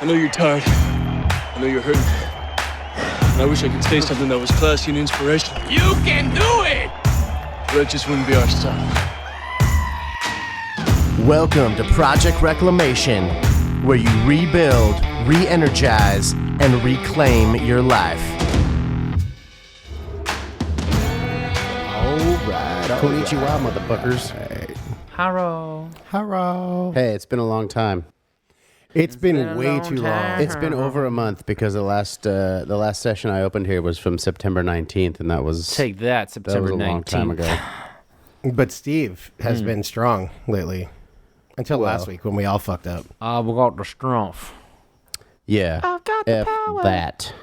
I know you're tired. I know you're hurting. And I wish I could say something that was classy and inspirational. You can do it! But that just wouldn't be our style. Welcome to Project Reclamation, where you rebuild, re-energize, and reclaim your life. Alright. Konnichiwa, motherfuckers. Hello. Hello. Hey, it's been a long time. It's been way too long. It's been over a month because the last session I opened here was from September 19th, and that was Take that, September 19th. a long time ago. But Steve has been strong lately. Until last week when we all fucked up. We got the strength. Yeah. I've got the power. That.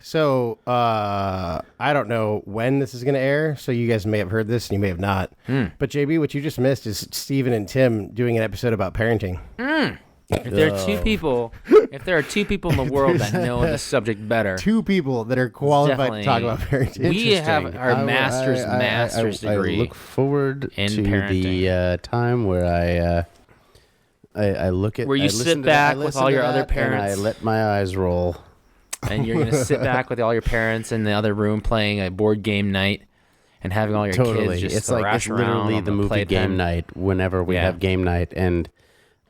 So, I don't know when this is going to air, so you guys may have heard this and you may have not. But JB, what you just missed is Steven and Tim doing an episode about parenting. If there are two people in the world that know the subject better, Two people that are qualified to talk about parenting. we have our master's degree. I look forward in to parenting. the time where I look at Where you I sit listen to back that- I with listen all to your other that, and parents. I let my eyes roll. And you're going to sit back with all your parents in the other room playing a board game night and having all your kids just It's like it's thrash around literally on the movie playtime. game night whenever we Yeah. have game night, and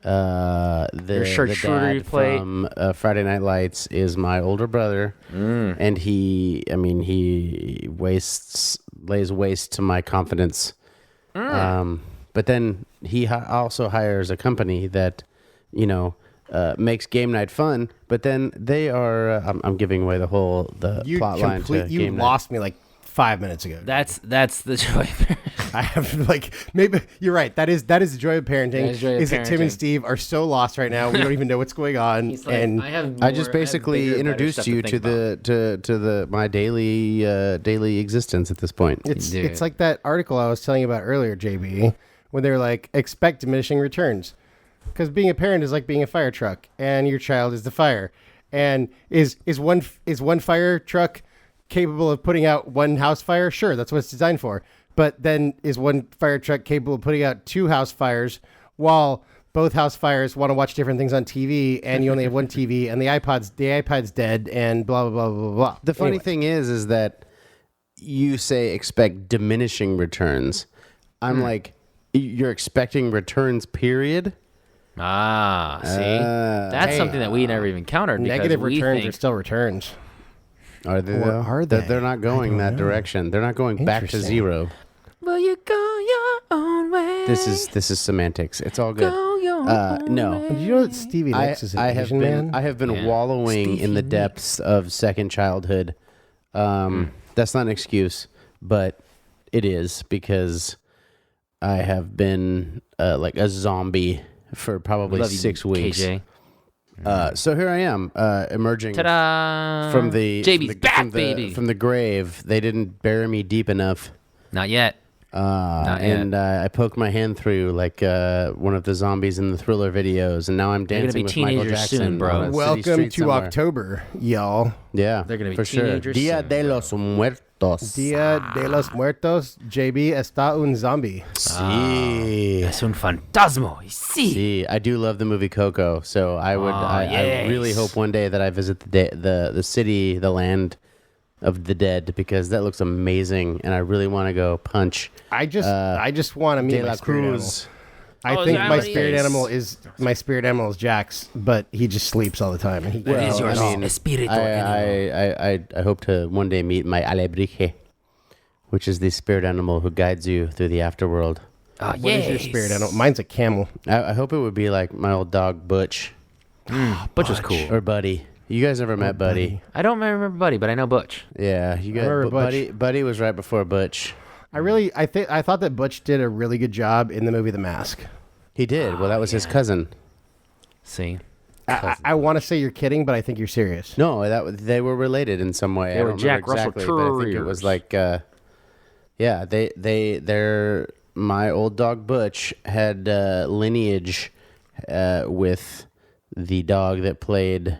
the charcuterie dad plate. from Friday Night Lights is my older brother, and he lays waste to my confidence. But then he also hires a company that, makes game night fun. But then they are. I'm giving away the plot line to You game night. lost me like 5 minutes ago. That's the joy. I have maybe you're right. That is the joy of parenting. That is joy of that Tim and parenting. Steve are so lost right now. We don't even know what's going on. He's like, and I just basically introduced you to my daily existence at this point. it's like that article I was telling you about earlier, JB, when they were like, expect diminishing returns. Because being a parent is like being a fire truck, and your child is the fire. And is one fire truck capable of putting out one house fire? Sure, that's what it's designed for. But then is one fire truck capable of putting out two house fires while both house fires want to watch different things on TV, and you only have one TV, and the iPad's dead, and blah blah blah blah blah. The funny thing is that you say expect diminishing returns. I'm like, you're expecting returns, period. See, that's something that we never even countered. Negative because returns we are still returns. Are they? Or though? are they? They're not going that direction. They're not going back to Interesting. zero. Will you go your own way? This is semantics. It's all good. Go your own No. way. Did you know that Stevie Nicks is an Asian man? I have been Yeah. wallowing in the Stevie depths of second childhood. That's not an excuse, but it is because I have been like a zombie for probably Love you, 6 weeks. KJ. So here I am, emerging Ta-da! from the JB's back, from the, baby. from the grave. They didn't bury me deep enough. Not yet. And I poked my hand through like one of the zombies in the Thriller videos, and now I'm gonna dancing be with Michael teenagers Jackson. soon, bro. on a city Welcome street to somewhere. October, y'all. Yeah, They're gonna be for sure. teenagers Dia soon, de bro. los Muertos. Dia de los Muertos, JB está un zombie. Sí. Es un fantasma. Sí. Sí. I do love the movie Coco, so I would. I really yes. hope one day that I visit the city, the land of the dead, because that looks amazing, and I really want to go punch. I just want to meet De my La spirit animal. Cruz. I Oh, is think that my what he spirit is? animal is Jax, but he just sleeps all the time. And he That is your espiritual animal. I hope to one day meet my alebrije, which is the spirit animal who guides you through the afterworld. Oh, What is your spirit animal? Mine's a camel. I hope it would be like my old dog Butch Butch was cool. or Buddy. You guys never met Buddy? I don't remember Buddy, but I know Butch. Yeah, you guys. remember Butch. Buddy was right before Butch. I thought that Butch did a really good job in the movie The Mask. He did. Well, that was his cousin. See? I want to say you're kidding, but I think you're serious. No, they were related in some way. They I were don't Jack remember Russell exactly, but I think it was Terriers. like, they're my old dog Butch had lineage with the dog that played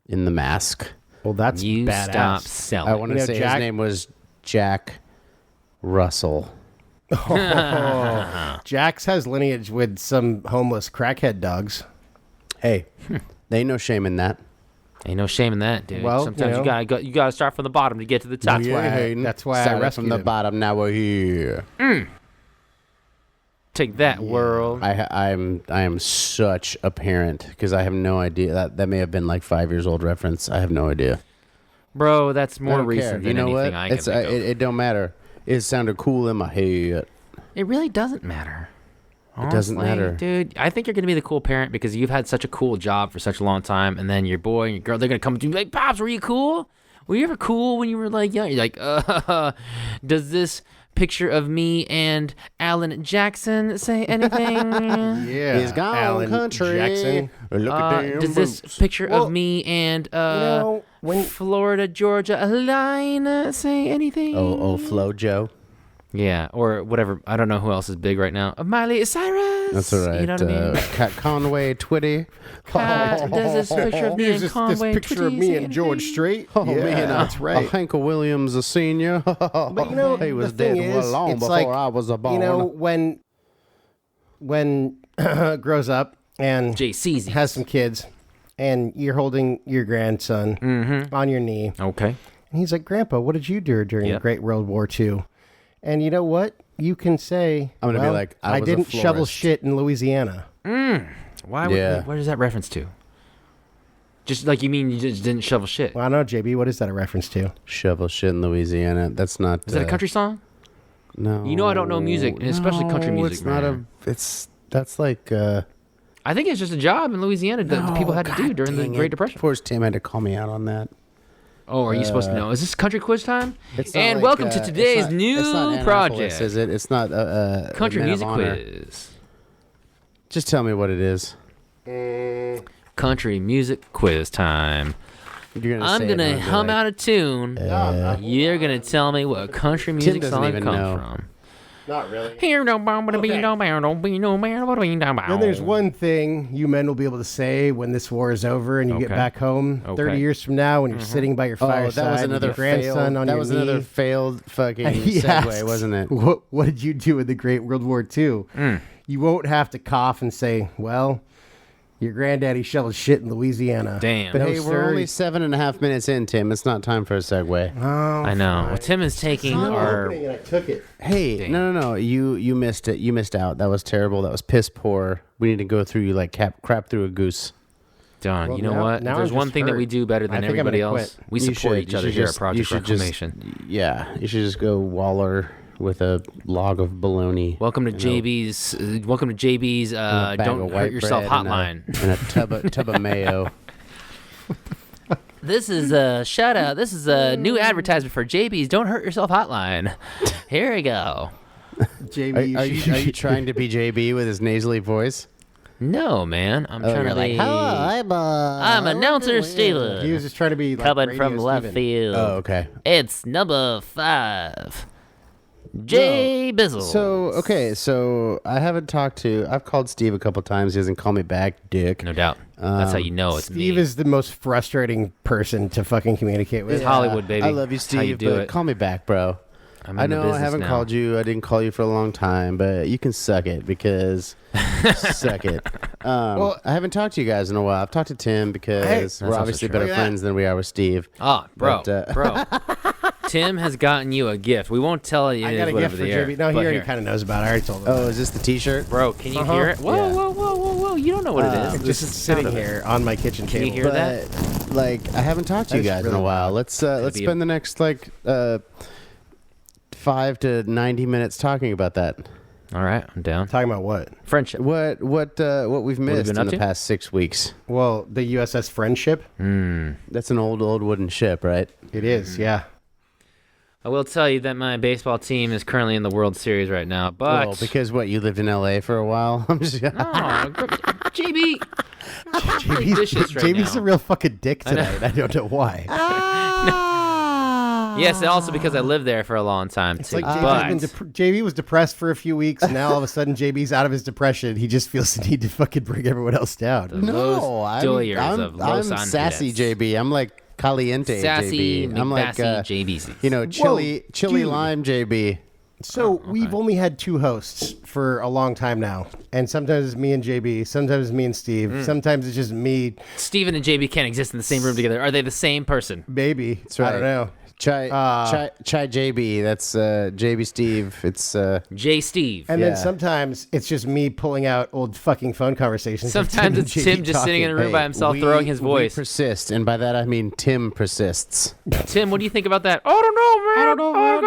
in The Mask. Well, that's You badass. stop selling. I want to say Jack- his name was Jack Russell. Jax has lineage with some homeless crackhead dogs. Hey, they ain't no shame in that. Ain't no shame in that, dude. Well, Sometimes you know. you gotta start from the bottom to get to the top. That's why I Started rescued from the him. bottom. Now we're here. Take that, world. I am such a parent because I have no idea that may have been like 5 years old reference. I have no idea. Bro, that's I more don't recent care. than You know anything what? I can think of. It don't matter. It sounded cool in my head. It really doesn't matter. It doesn't Honestly, matter. dude. I think you're gonna be the cool parent because you've had such a cool job for such a long time, and then your boy and your girl, they're gonna come to you like, "Pops, were you cool? Were you ever cool when you were like young?" You're like, does this picture of me and Alan Jackson say anything? Yeah. He's gone, Alan country. Jackson. Look at them Does this boots. picture Well, of me and when Florida Georgia line say anything? Oh, Flo Joe. Yeah, or whatever. I don't know who else is big right now. Miley Cyrus. That's all right. You know what I mean? Cat Conway Twitty. Does this picture of me Here's and this Conway picture of Twitty me say and George anything? Strait. Oh, yeah, me and that's right. Hank Williams, a senior. But you know, he was the thing dead is, long it's before like, I was born. You know, when grows up and JCZ. has some kids, and you're holding your grandson on your knee, Okay. and he's like, "Grandpa, what did you do during the Yep. Great World War II?" And you know what? You can say, I'm gonna be well, like, I was a didn't shovel florist." shit in Louisiana." Why? Yeah. What is that reference to? Just like you mean you just didn't shovel shit? Well, I don't know, JB. What is that a reference to? Shovel shit in Louisiana. That's not. Is that a country song? No. You know I don't know music, and especially country music, It's not man. That's like. I think it's just a job in Louisiana that people had to do during the Great Depression. Of course, Tim had to call me out on that. Oh, are you supposed to know? Is this country quiz time? It's not And like, welcome to it's today's not- new it's not Annapolis, project, is it? It's not Country Men of Music Honor. Quiz. Just tell me what it is. Country Music Quiz time. You're gonna I'm say it, gonna and I'll be hum like, out a tune. You're gonna tell me what country music doesn't song it even comes know. from. Not really. Here no bound be no bound don't be no bound don't be no bound. Then there's one thing you men will be able to say when this war is over and you get Okay. back home 30 Okay. years from now when you're sitting by your Oh, fireside that was with another your grandson failed. on That your was knee. another failed fucking And he segue, asks, wasn't it? What did you do in the Great World War II? You won't have to cough and say, well, your granddaddy shoveled shit in Louisiana. Damn. But No, hey, sir. we're only 7.5 minutes in, Tim. It's not time for a segue. I know. Well, Tim is taking our. And I took it. Hey, Damn. no. You missed it. You missed out. That was terrible. That was piss poor. We need to go through you like crap through a goose. Don, Well, you know now- what? now There's I'm one just thing that hurt. we do better than I think I'm everybody gonna else. quit. We You support should. each You other should here just- at Project you should just- Reclamation. Yeah, you should just go waller with a log of bologna. Welcome to JB's. Welcome to JB's. and a bag Don't of hurt white yourself bread hotline. and a tub of mayo. This is a shout out. This is a new advertisement for JB's Don't Hurt Yourself hotline. Here we go. JB, Are you trying to be JB with his nasally voice? No, man. I'm Oh, trying you're to like, be. hello, I'm announcer He Steven. was just trying to be like Coming Radio from left Steven. field. Oh, okay. It's number 5. J Bizzle. So I haven't talked to. I've called Steve a couple times. He hasn't called me back, dick. No doubt. That's how you know it's Steve me. is the most frustrating person to fucking communicate with. It's Hollywood, baby. I love you, That's how you Steve, do but it. call me back, bro. I'm I in the know I business haven't now. called you. I didn't call you for a long time, but you can suck it because suck it. Well, I haven't talked to you guys in a while. I've talked to Tim because That's we're also obviously true. better Look at that. friends than we are with Steve. Oh, bro, But, bro. Tim has gotten you a gift. We won't tell you I it got is a whatever gift for the air. JB. No, he but already here. kind of knows about it. I already told him. Oh, is this the T-shirt? Bro, can you Uh-huh. hear it? Whoa, Yeah. whoa. You don't know what it is. Just This is the sitting sound of it. here on my kitchen Can you table. hear that? But like, I haven't talked to you That's guys in a really while. Let's be spend the next 5 to 90 minutes talking about that. All right, I'm down. Talking about what? Friendship. What we've missed been in up the to? past 6 weeks? Well, the USS Friendship. That's an old wooden ship, right? It is, yeah. I will tell you that my baseball team is currently in the World Series right now, but Well, because what, you lived in LA for a while? I'm just oh, JB, JB's, vicious right JB's now. a real fucking dick know. tonight. I don't know why. yes, and also because I lived there for a long time It's too. like but JB was depressed for a few weeks, and now all of a sudden JB's out of his depression. He just feels the need to fucking bring everyone else down. no, Los Doyers of Los I'm sassy Angeles. JB. I'm like caliente Sassy JB. I'm like McBassy JBC. chili dude. lime JB. So we've only had 2 hosts for a long time now, and sometimes it's me and JB, sometimes it's me and Steve, sometimes it's just me. Steven and JB can't exist in the same room together. Are they the same person? Maybe. That's right. I don't know. Chai JB. That's JB Steve. It's J. Steve. And Yeah. then sometimes it's just me pulling out old fucking phone conversations. of Sometimes Tim it's and Tim JB just sitting in a room talking. by himself, throwing his voice. We persist, and by that I mean Tim persists. Tim, what do you think about that? I don't know, man. I don't know, man.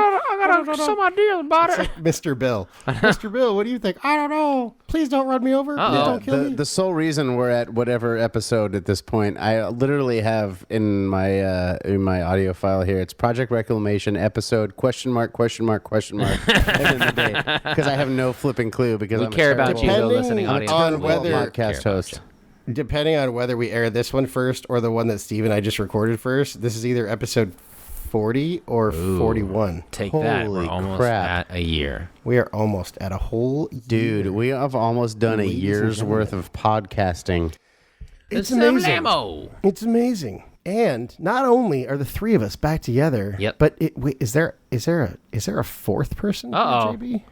I got some ideas about it. Mr. Bill. Mr. Bill, what do you think? I don't know. Please don't run me over. Please don't kill me. The sole reason we're at whatever episode at this point, I literally have in my audio file here. It's Project Reclamation episode ? And then the day, because I have no flipping clue because We I'm care a about you, terrible the listening Depending audience. on whether- podcast host. Depending on whether we air this one first or the one that Steve and I just recorded first, this is either episode 40 or 41. Take that. Holy We're almost crap. at a year. We are almost at a whole Dude, year. we have almost done a Ladies and year's gentlemen. worth of podcasting. It's amazing. Lamo. It's amazing. And not only are the 3 of us back together, Yep. but wait, is there a 4th person? here, Uh-oh. JB?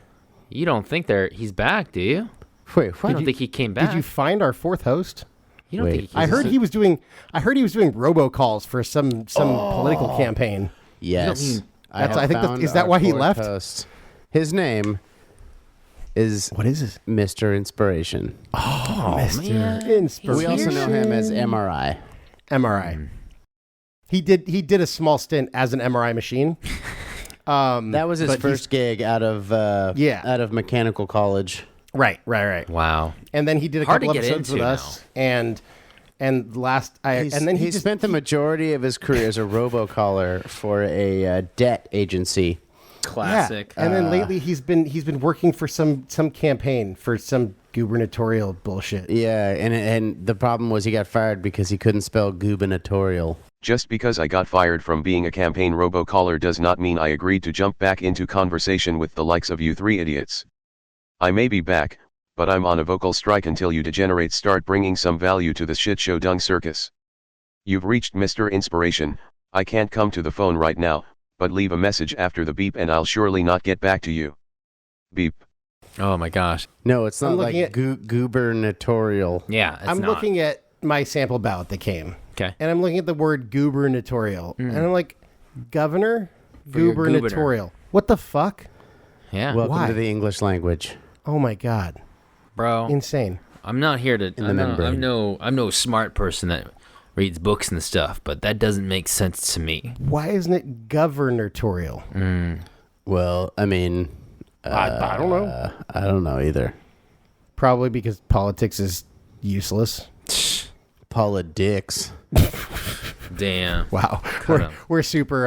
You don't think he's back, do you? Wait, I don't think he came back. Did you find our 4th host? You don't Wait. think he I heard he was doing robocalls for some political campaign. Yes. I think have that- found is that our why he fourth left? host. His name is What is this? Mr. Inspiration. Oh, Mr. man. Inspiration. We also know him as MRI. MRI. He did a small stint as an MRI machine. That was his but first gig out of out of mechanical college. Right. Wow. And then he did a Hard to couple get episodes with into us, and then he just spent the majority of his career as a robocaller for a debt agency. Classic. Yeah. And then lately he's been working for some campaign for some gubernatorial bullshit. Yeah, and the problem was he got fired because he couldn't spell gubernatorial. Just because I got fired from being a campaign robocaller does not mean I agreed to jump back into conversation with the likes of you 3 idiots. I may be back, but I'm on a vocal strike until you degenerates start bringing some value to this shitshow dung circus. You've reached Mr. Inspiration. I can't come to the phone right now, but leave a message after the beep and I'll surely not get back to you. Beep. Oh my gosh. No, it's not I'm like looking at- gubernatorial. Yeah, it's I'm not. looking at my sample ballot that came. Okay. And I'm looking at the word gubernatorial. And I'm like, governor? For your governor. Gubernatorial. What the fuck? Yeah. Welcome Why? to the English language. Oh my God. Bro, Insane. I'm not here to. the I'm membrane. no smart person that reads books and stuff, but that doesn't make sense to me. Why isn't it gubernatorial? Well, I mean, I don't know. I don't know either. Probably because politics is useless. Politics. Damn. Wow. him. We're super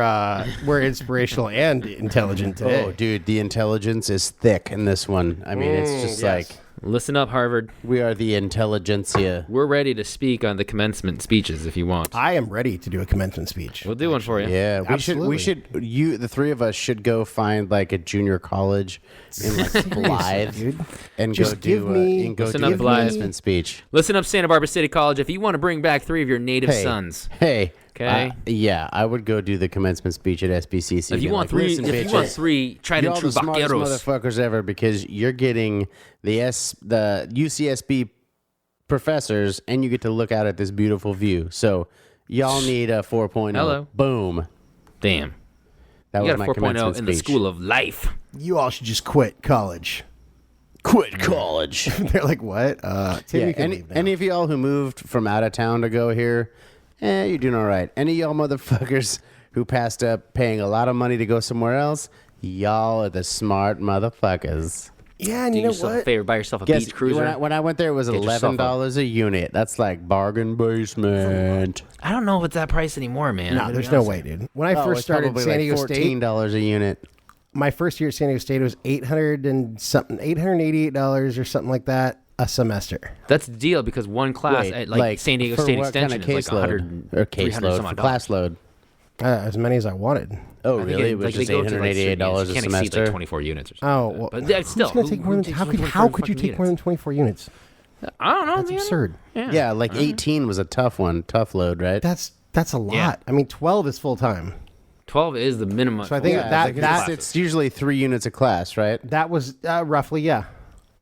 we're inspirational and intelligent today. Oh, dude, the intelligence is thick in this one. I mean, it's just yes. like Listen up, Harvard. we are the intelligentsia. We're ready to speak on the commencement speeches if you want. I am ready to do a commencement speech. We'll do one for you. Yeah, we Absolutely. should. The 3 of us should go find like a junior college in like Blythe dude. and Just go give do me- and go Listen do up, a Blythe. commencement speech. Listen up, Santa Barbara City College. If you want to bring back 3 of your native Hey, sons, Hey. Okay. Yeah, I would go do the commencement speech at SBCC. if you Be want like, 3, "Listen, if you want bitches, 3 tried you're and all true the smartest vaqueros, motherfuckers ever because you're getting the UCSB professors and you get to look out at this beautiful view. So y'all need a 4.0. Hello. Boom. damn, That you was got a my 4.0 commencement in the speech. school of life. You all should just quit college. Quit college. They're like, what? Tim, Yeah, you can leave now. any of y'all who moved from out of town to go here, you're doing all right. Any of y'all motherfuckers who passed up paying a lot of money to go somewhere else, y'all are the smart motherfuckers. Yeah, and Do you know yourself a what? favor, buy yourself a Guess, beach cruiser. when I went there, it was Get yourself $11 a unit. That's like bargain basement. I don't know if it's that price anymore, man. No, there's no way, dude. When I Oh, first it's started probably San like Diego State, $14 a unit. my first year at San Diego State was $888 or something like that a semester. That's the deal because one class Wait, at like San Diego for State what Extension kind of is like 100 or 300 caseload some for odd class dollars. load. As many as I wanted. Oh, I think really? It was like, just they go to, like, certain $888 units. a You can't exceed semester. like 24 units or something. Oh, well, but that's still who's gonna take more than takes how could 24 you fucking take more than 24 units? units? I don't know. That's man. absurd. Yeah, like 18 was a tough one, tough load, right? That's a lot. Yeah. I mean, 12 is full time. 12 is the minimum. So I think it's usually 3 units a class, right? that was roughly, yeah.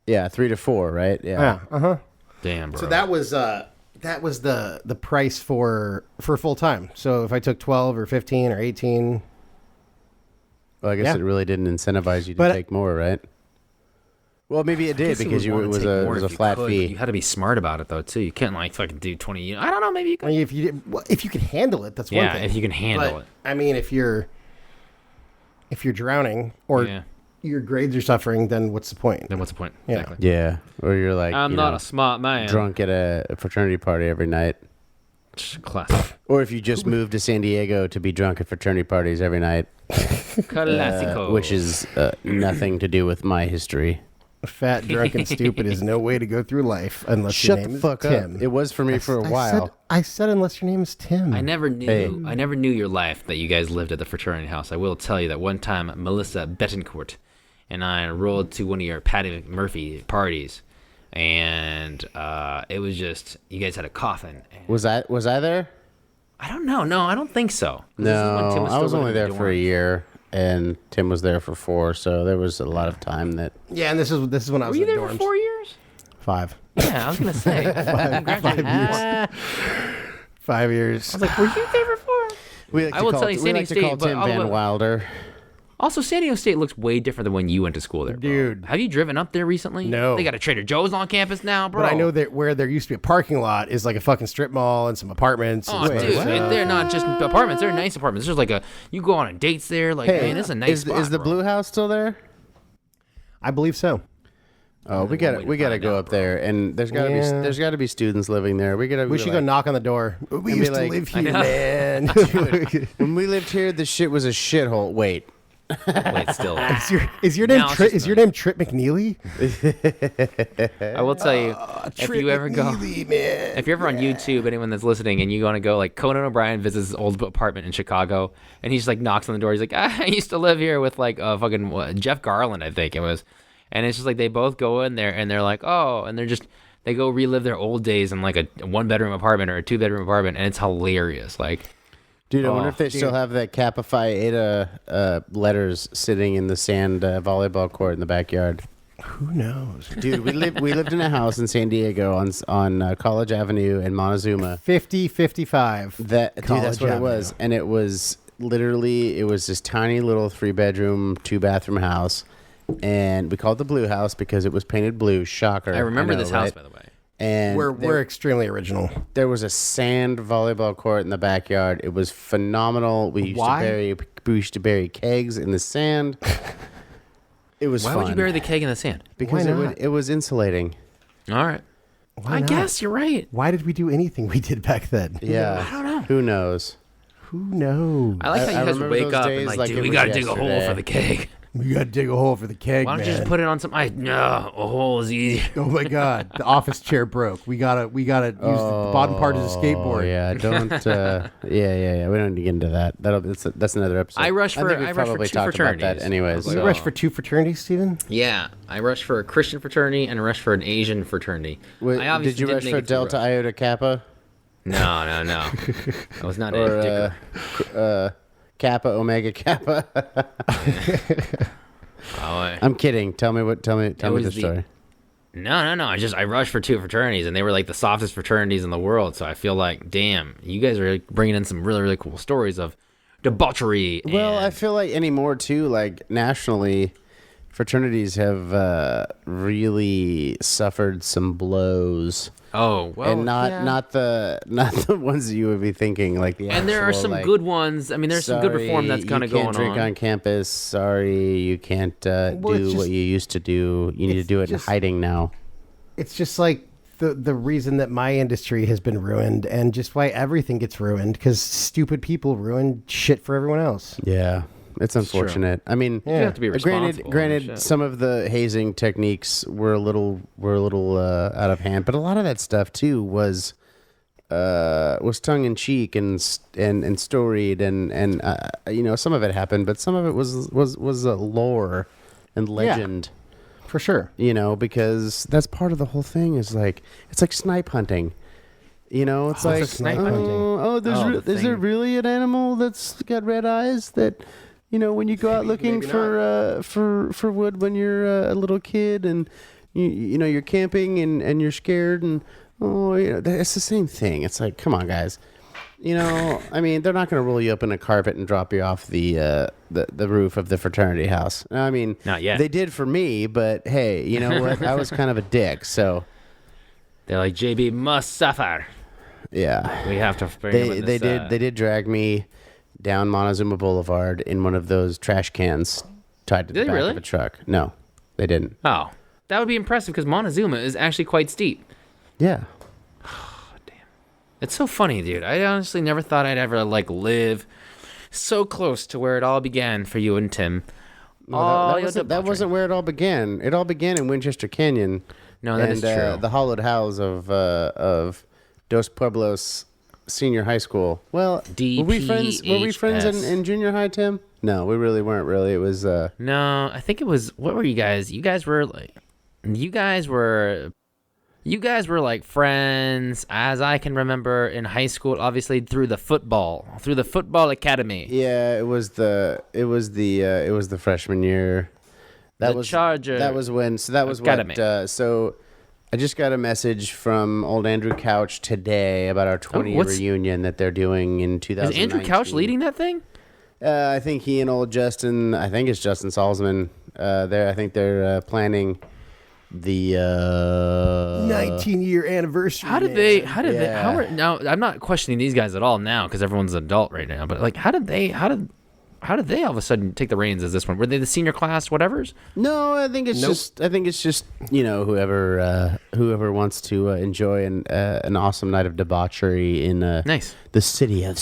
Yeah, 3 to 4, right? Yeah. Damn, bro. So that was the price for full time. So if I took 12 or 15 or 18, Well, I guess it really didn't incentivize you to But- take more, right? Well, maybe it did because it was a flat fee. You had to be smart about it though too. You can't like fucking do 20 units. I don't know. Maybe you I could. mean, if you can handle it, that's one Yeah, thing. if you can handle But, it. I mean, if you're drowning or Yeah. your grades are suffering, then what's the point? Then what's the point? Yeah. Exactly. Yeah, or you're like I'm not a smart man. drunk at a fraternity party every night. Classic. Or if you just moved to San Diego to be drunk at fraternity parties every night, Classico. which is nothing to do with my history. Fat, drunk, and stupid is no way to go through life unless your Shut name the fuck is Tim. up. It was for me for a while. I said unless your name is Tim. I never knew. Hey. I never knew your life that you guys lived at the fraternity house. I will tell you that one time Melissa Betancourt and I rolled to one of your Patty Murphy parties, and it was just you guys had a coffin. And Was I there? I don't know. No, I don't think so. 'Cause this is when Tim No, I still was living only in the there for a dorm. year, and Tim was there for 4, so there was a lot of time that. Yeah, and this is when I Were was you in the there dorms. for 4 years? 5. Yeah, I was gonna say. Congratulations. 5 years. I was like, were you there for 4? We like I will tell you, we San like to Diego call State, Tim but Van Wilder. Also, San Diego State looks way different than when you went to school there, bro. Dude. Have you driven up there recently? No. They got a Trader Joe's on campus now, bro. But I know that where there used to be a parking lot is like a fucking strip mall and some apartments. Oh, and dude, stuff. and they're not just apartments; they're nice apartments. There's like you go on dates there. Like, man, it's a nice spot. Is the bro. Blue House still there? I believe so. Oh, we way got to we got to find go out, up bro. there, and there's got to Yeah. be students living there. We We should go knock on the door. We be used to like- live I here, know. man. When we lived here, the shit was a shithole. Wait, Wait, still. is your name Now it's Trip? just Is your name Trip McNeely? I will tell you, if Trip you ever go, McNeely, man. if you're ever on YouTube, anyone that's listening, and you want to go, like Conan O'Brien visits his old apartment in Chicago, and he's like knocks on the door. He's like, I used to live here with like fucking Jeff Garland, I think it was, and it's just like they both go in there and they're like, oh, and they go relive their old days in like a 1-bedroom apartment or a 2-bedroom apartment, and it's hilarious. Like, dude, I wonder Oh, if they still have that Kappa Phi Eta letters sitting in the sand volleyball court in the backyard. Who knows? Dude, we lived in a house in San Diego on College Avenue in Montezuma. 50-55. Dude, that's College what it Avenue. was, and it was literally this tiny little 3-bedroom, 2-bathroom house, and we called it the Blue House because it was painted blue. Shocker! I remember know, this house, right? by the way. And We're extremely original. there was a sand volleyball court in the backyard. It was phenomenal. We used to bury kegs in the sand. It was Why fun would you bury the keg in the sand? because Why not? it was insulating. All right. Why I not? guess you're right. Why did we do anything we did back then? Yeah, I don't know. Who knows? Who knows? I like how I you guys remember wake those up days and like, like dude, it we was gotta dig a hole yesterday. for the keg. We gotta dig a hole for the keg, Why don't man. you just put it on some? No, a hole is easy. Oh my God, the office chair broke. We gotta use the bottom part as a Oh skateboard. yeah, don't. Yeah. We don't need to get into that. That's another episode. I rush for- think we I rush for probably 2 talked about that fraternities. anyways. You So- rushed for 2 fraternities, Steven? Yeah, I rushed for a Christian fraternity and I rushed for an Asian fraternity. Wait, I obviously did you didn't rush make for it through Delta rush. Iota Kappa No. I was not or a dicker. Kappa Omega Kappa? Oh, I'm kidding. Tell me was the the- story. no. I rushed for 2 fraternities and they were like the softest fraternities in the world. So I feel like, damn, you guys are like, bringing in some really, really cool stories of debauchery. Well, I and- feel like anymore too. Like nationally, fraternities have really suffered some blows, oh well, and not yeah. not the ones that you would be thinking. Like the And there are actual, some like, good ones. I mean, there's some good reform that's kind of you going can't drink on campus. Sorry, you can't Well, it's do just- what you used to do. You need to it's do it just- in hiding now. It's just like the reason that my industry has been ruined, and just why everything gets ruined, because stupid people ruin shit for everyone else. Yeah, it's unfortunate. I mean, You have to be responsible. granted, and shit. some of the hazing techniques were a little out of hand, but a lot of that stuff too was tongue in cheek and storied and some of it happened, but some of it was lore and legend. For sure. Because that's part of the whole thing. Is like it's like snipe hunting. You know, it's Oh, like, it's snipe hunting. is there thing. really an animal that's got red eyes that, you know, when you go out looking maybe for wood when you're a little kid and you know you're camping and you're scared and it's the same thing. It's like, come on, guys. You know, I mean, they're not going to roll you up in a carpet and drop you off the roof of the fraternity house. I mean, Not yet. They did for me, but hey, you know what? I was kind of a dick, so They're like, JB must suffer. yeah. We have to bring him in They this, did drag me down Montezuma Boulevard in one of those trash cans tied to the Did they back really? of a truck. No, they didn't. Oh, that would be impressive because Montezuma is actually quite steep. Yeah. It's so funny, dude. I honestly never thought I'd ever live so close to where it all began for you and Tim. No, Your that debauchery. wasn't where it all began. It all began in Winchester Canyon. No, that is true. The hollowed house of Dos Pueblos Senior High School. Well, were we friends DPHS. in junior high, Tim? No, we really weren't. Really, it was. No, I think it was. What were you guys? You guys were like friends, as I can remember, in high school. Obviously, through the football academy. Yeah, it was the freshman year. That The was Charger That was when. So that was Academy. what. So I just got a message from old Andrew Couch today about our 20-year what's- reunion that they're doing in Is 2019. Andrew Couch leading that thing? I think he and old Justin. I think it's Justin Salzman. I think they're planning the 19-year anniversary. How did they? Yeah. Now, I'm not questioning these guys at all now because everyone's an adult right now. But how did they all of a sudden take the reins as this one? Were they the senior class, whatever's? No, I think it's just you know whoever wants to enjoy an awesome night of debauchery in Nice. the city of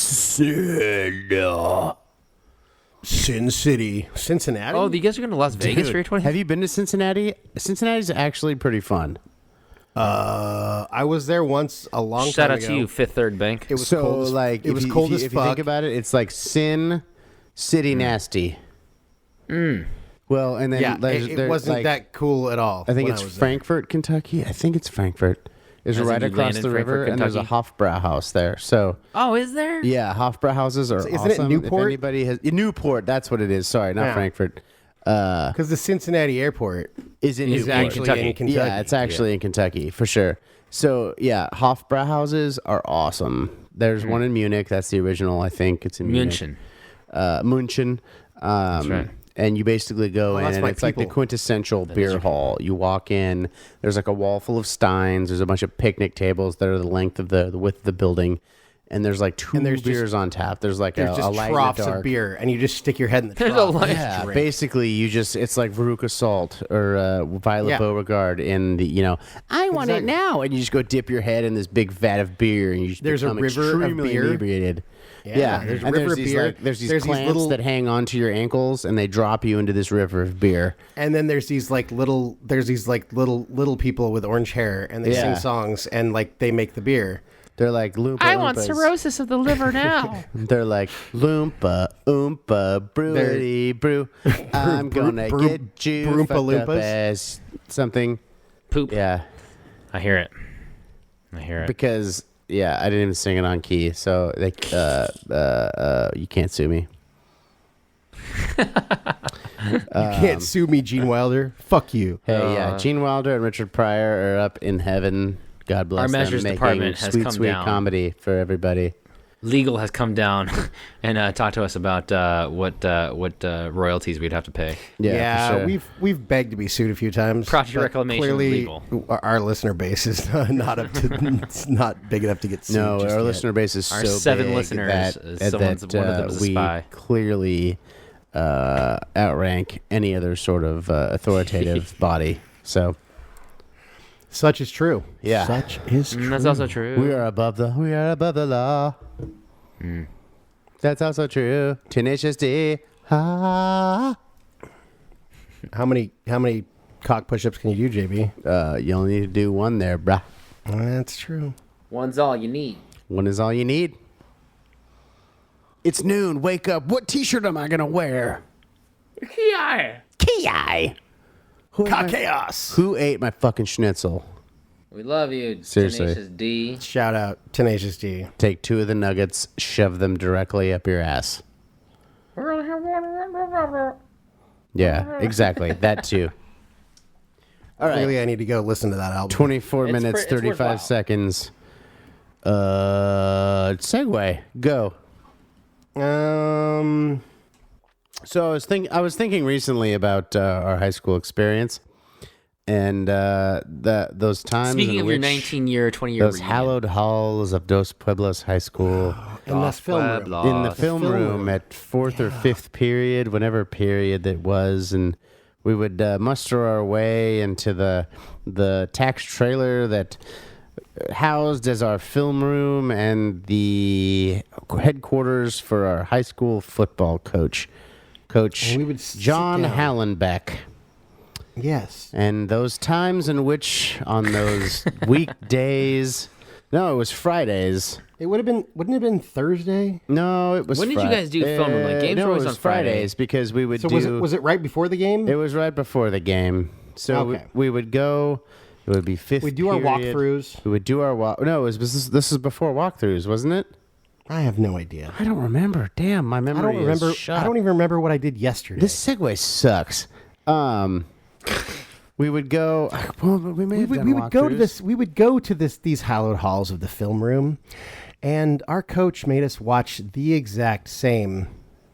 Sin City, Cincinnati? Oh, you guys are going to Las Vegas for your 20th? Have you been to Cincinnati? Cincinnati's actually pretty fun. I was there once a long Shout time out ago. to you, Fifth Third Bank. It was So cold as, like it was if you, cold if as you, if you fuck. think about it, it's like Sin City nasty. Well, and then Yeah, it wasn't like, that cool at all. I think when it's was there. Frankfort, Kentucky. I think it's Frankfort. It's As in right you across land the in river, Frankfort, and there's a Hofbrauhaus there. So Oh, is there? yeah, Hofbrauhauses are Isn't it awesome. Newport? If anybody has Newport, that's what it is. Sorry, not Yeah. Frankfurt. Because the Cincinnati airport Is in is Newport. actually Kentucky. in Kentucky. Yeah, it's actually in Kentucky for sure. So yeah, Hofbrauhauses are awesome. There's one in Munich. That's the original. I think it's in Munich. München. München. right. And you basically go in, that's and my it's like the people. quintessential beer hall. You walk in. There's like a wall full of steins. There's a bunch of picnic tables that are the length of the width of the building, and there's like two there's just- beers on tap. There's like There's a just light troughs and a dark. of beer, and you just stick your head in the There's a trough. light- and Yeah, drink. basically it's like Veruca Salt or Violet Yeah. Beauregard in the I want it Exactly. now, and you just go dip your head in this big vat of beer, and you just There's a become river of extremely beer. inebriated. Yeah, there's a and river of these, beer. Like, there's these There's these clamps little- that hang onto your ankles, and they drop you into this river of beer. And then there's these little people with orange hair, and they Yeah. sing songs, and like they make the beer. They're like Loompa I want Loompas. cirrhosis of the liver now. They're like Loompa Oompa Brewity Brew. I'm gonna brew- get you Broompa fucked up Loompas? as something. Poop. Yeah. I hear it. Because I didn't even sing it on key, so they you can't sue me. You can't sue me, Gene Wilder. Fuck you. Hey, Gene Wilder and Richard Pryor are up in heaven. God bless Our them. measures making department has sweet, come sweet down. comedy for everybody. Legal has come down and talked to us about what royalties we'd have to pay. Yeah, for sure. we've begged to be sued a few times. Project but reclamation Clearly, legal. our listener base is not up to, it's not big enough to get sued. No, just our yet. listener base is Our so 7 big listeners, that, someone's- that one of them is a we spy. clearly outrank any other sort of authoritative body. So Such is true. Yeah. Such is true. That's also true. we are above the law. That's also true. Tenacious D. Ah. How many cock push-ups can you do, JB? You only need to do one there, bruh. That's true. One's all you need. One is all you need. It's noon. Wake up. What T-shirt am I gonna wear? Yeah. Ki. Cock chaos. Who ate my fucking schnitzel? We love you, Seriously. Tenacious D. Shout out Tenacious D. Take 2 of the nuggets, shove them directly up your ass. Yeah, exactly. That too. All right. Clearly, I need to go listen to that album. 24 minutes, it's 35 worthwhile. seconds. Segue. Go. So I was thinking recently about our high school experience, and those times Speaking in of your which 19-year, 20-year those hallowed halls of Dos Pueblos High School, in the film room. in the film room at fourth or fifth period, whatever period that was, and we would muster our way into the tax trailer that housed as our film room and the headquarters for our high school football coach, Coach And we would sit John down. Hallenbeck. Yes. And those times in which on those weekdays, no, it was Fridays. It wouldn't it have been Thursday? No, it was When did you guys do film room? Like, games no, were always it was on Friday. Fridays because we would So do. was it right before the game? It was right before the game. So Okay. we would go. It would be fifth. We'd do our period. walkthroughs. We would do our walk. No, this is before walkthroughs, wasn't it? I have no idea. I don't remember. Damn, my memory I don't remember. is shot. I don't even remember what I did yesterday. This segue sucks. We would go. Well, we may have done we would go to walkthroughs. this. We would go to these hallowed halls of the film room, and our coach made us watch the exact same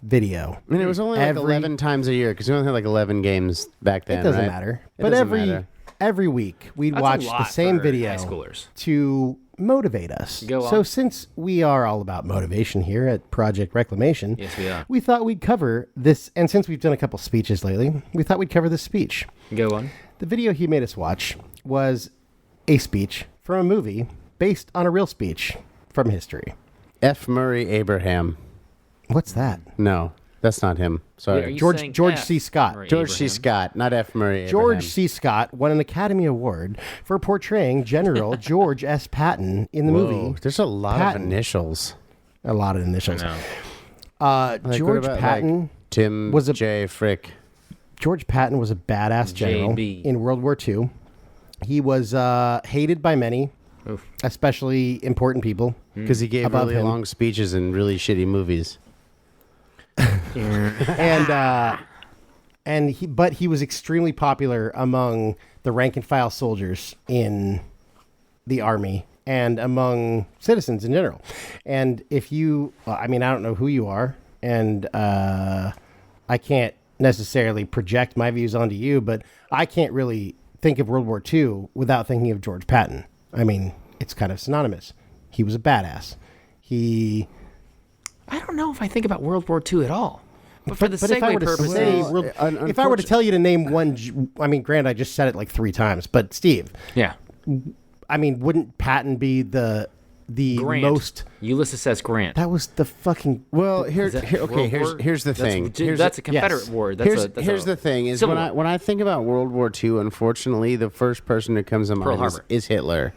video. I mean, it was only like 11 times a year because we only had like 11 games back then. It doesn't right? matter. It But doesn't matter. every week we'd That's a watch the lot same for video high schoolers. to motivate us. Go So on. since we are all about motivation here at Project Reclamation, Yes, we are. we thought we'd cover this. And since we've done a couple speeches lately, we thought we'd cover this speech. Go on. The video he made us watch was a speech from a movie based on a real speech from history. F. Murray Abraham. What's that? No, that's not him. Wait, are Sorry. you George- saying George F C. Scott. or George C. Abraham? Scott, not F. Murray George Abraham. C. Scott won an Academy Award for portraying General George S. Patton in the Whoa, movie. there's a lot Patton. of initials. A lot of initials. No. Like, what George about, Patton. like, Tim was a- J. Frick. George Patton was a badass general JB. in World War II. He was hated by many, Oof. especially important people. Because he gave Above really him. long speeches in really shitty movies. But he was extremely popular among the rank and file soldiers in the army and among citizens in general. And if you, I mean, I don't know who you are, and I can't necessarily project my views onto you, but I can't really think of World War II without thinking of George Patton. I mean, it's kind of synonymous. He was a badass. I don't know if I think about World War II at all. But for the But if I segue were to purposes, say, Well, if I were to tell you to name one, I mean, Grant, I just said it like 3 times, but Steve, yeah. I mean, wouldn't Patton be the Grant. most? Ulysses S. Grant. That was the fucking. Well, Is that okay. World War? Here's the thing. Here's That's a the- Confederate yes. war. That's here's the thing is Civil when War. when I think about World War II, unfortunately, the first person that comes to Pearl mind Harbor. is Hitler.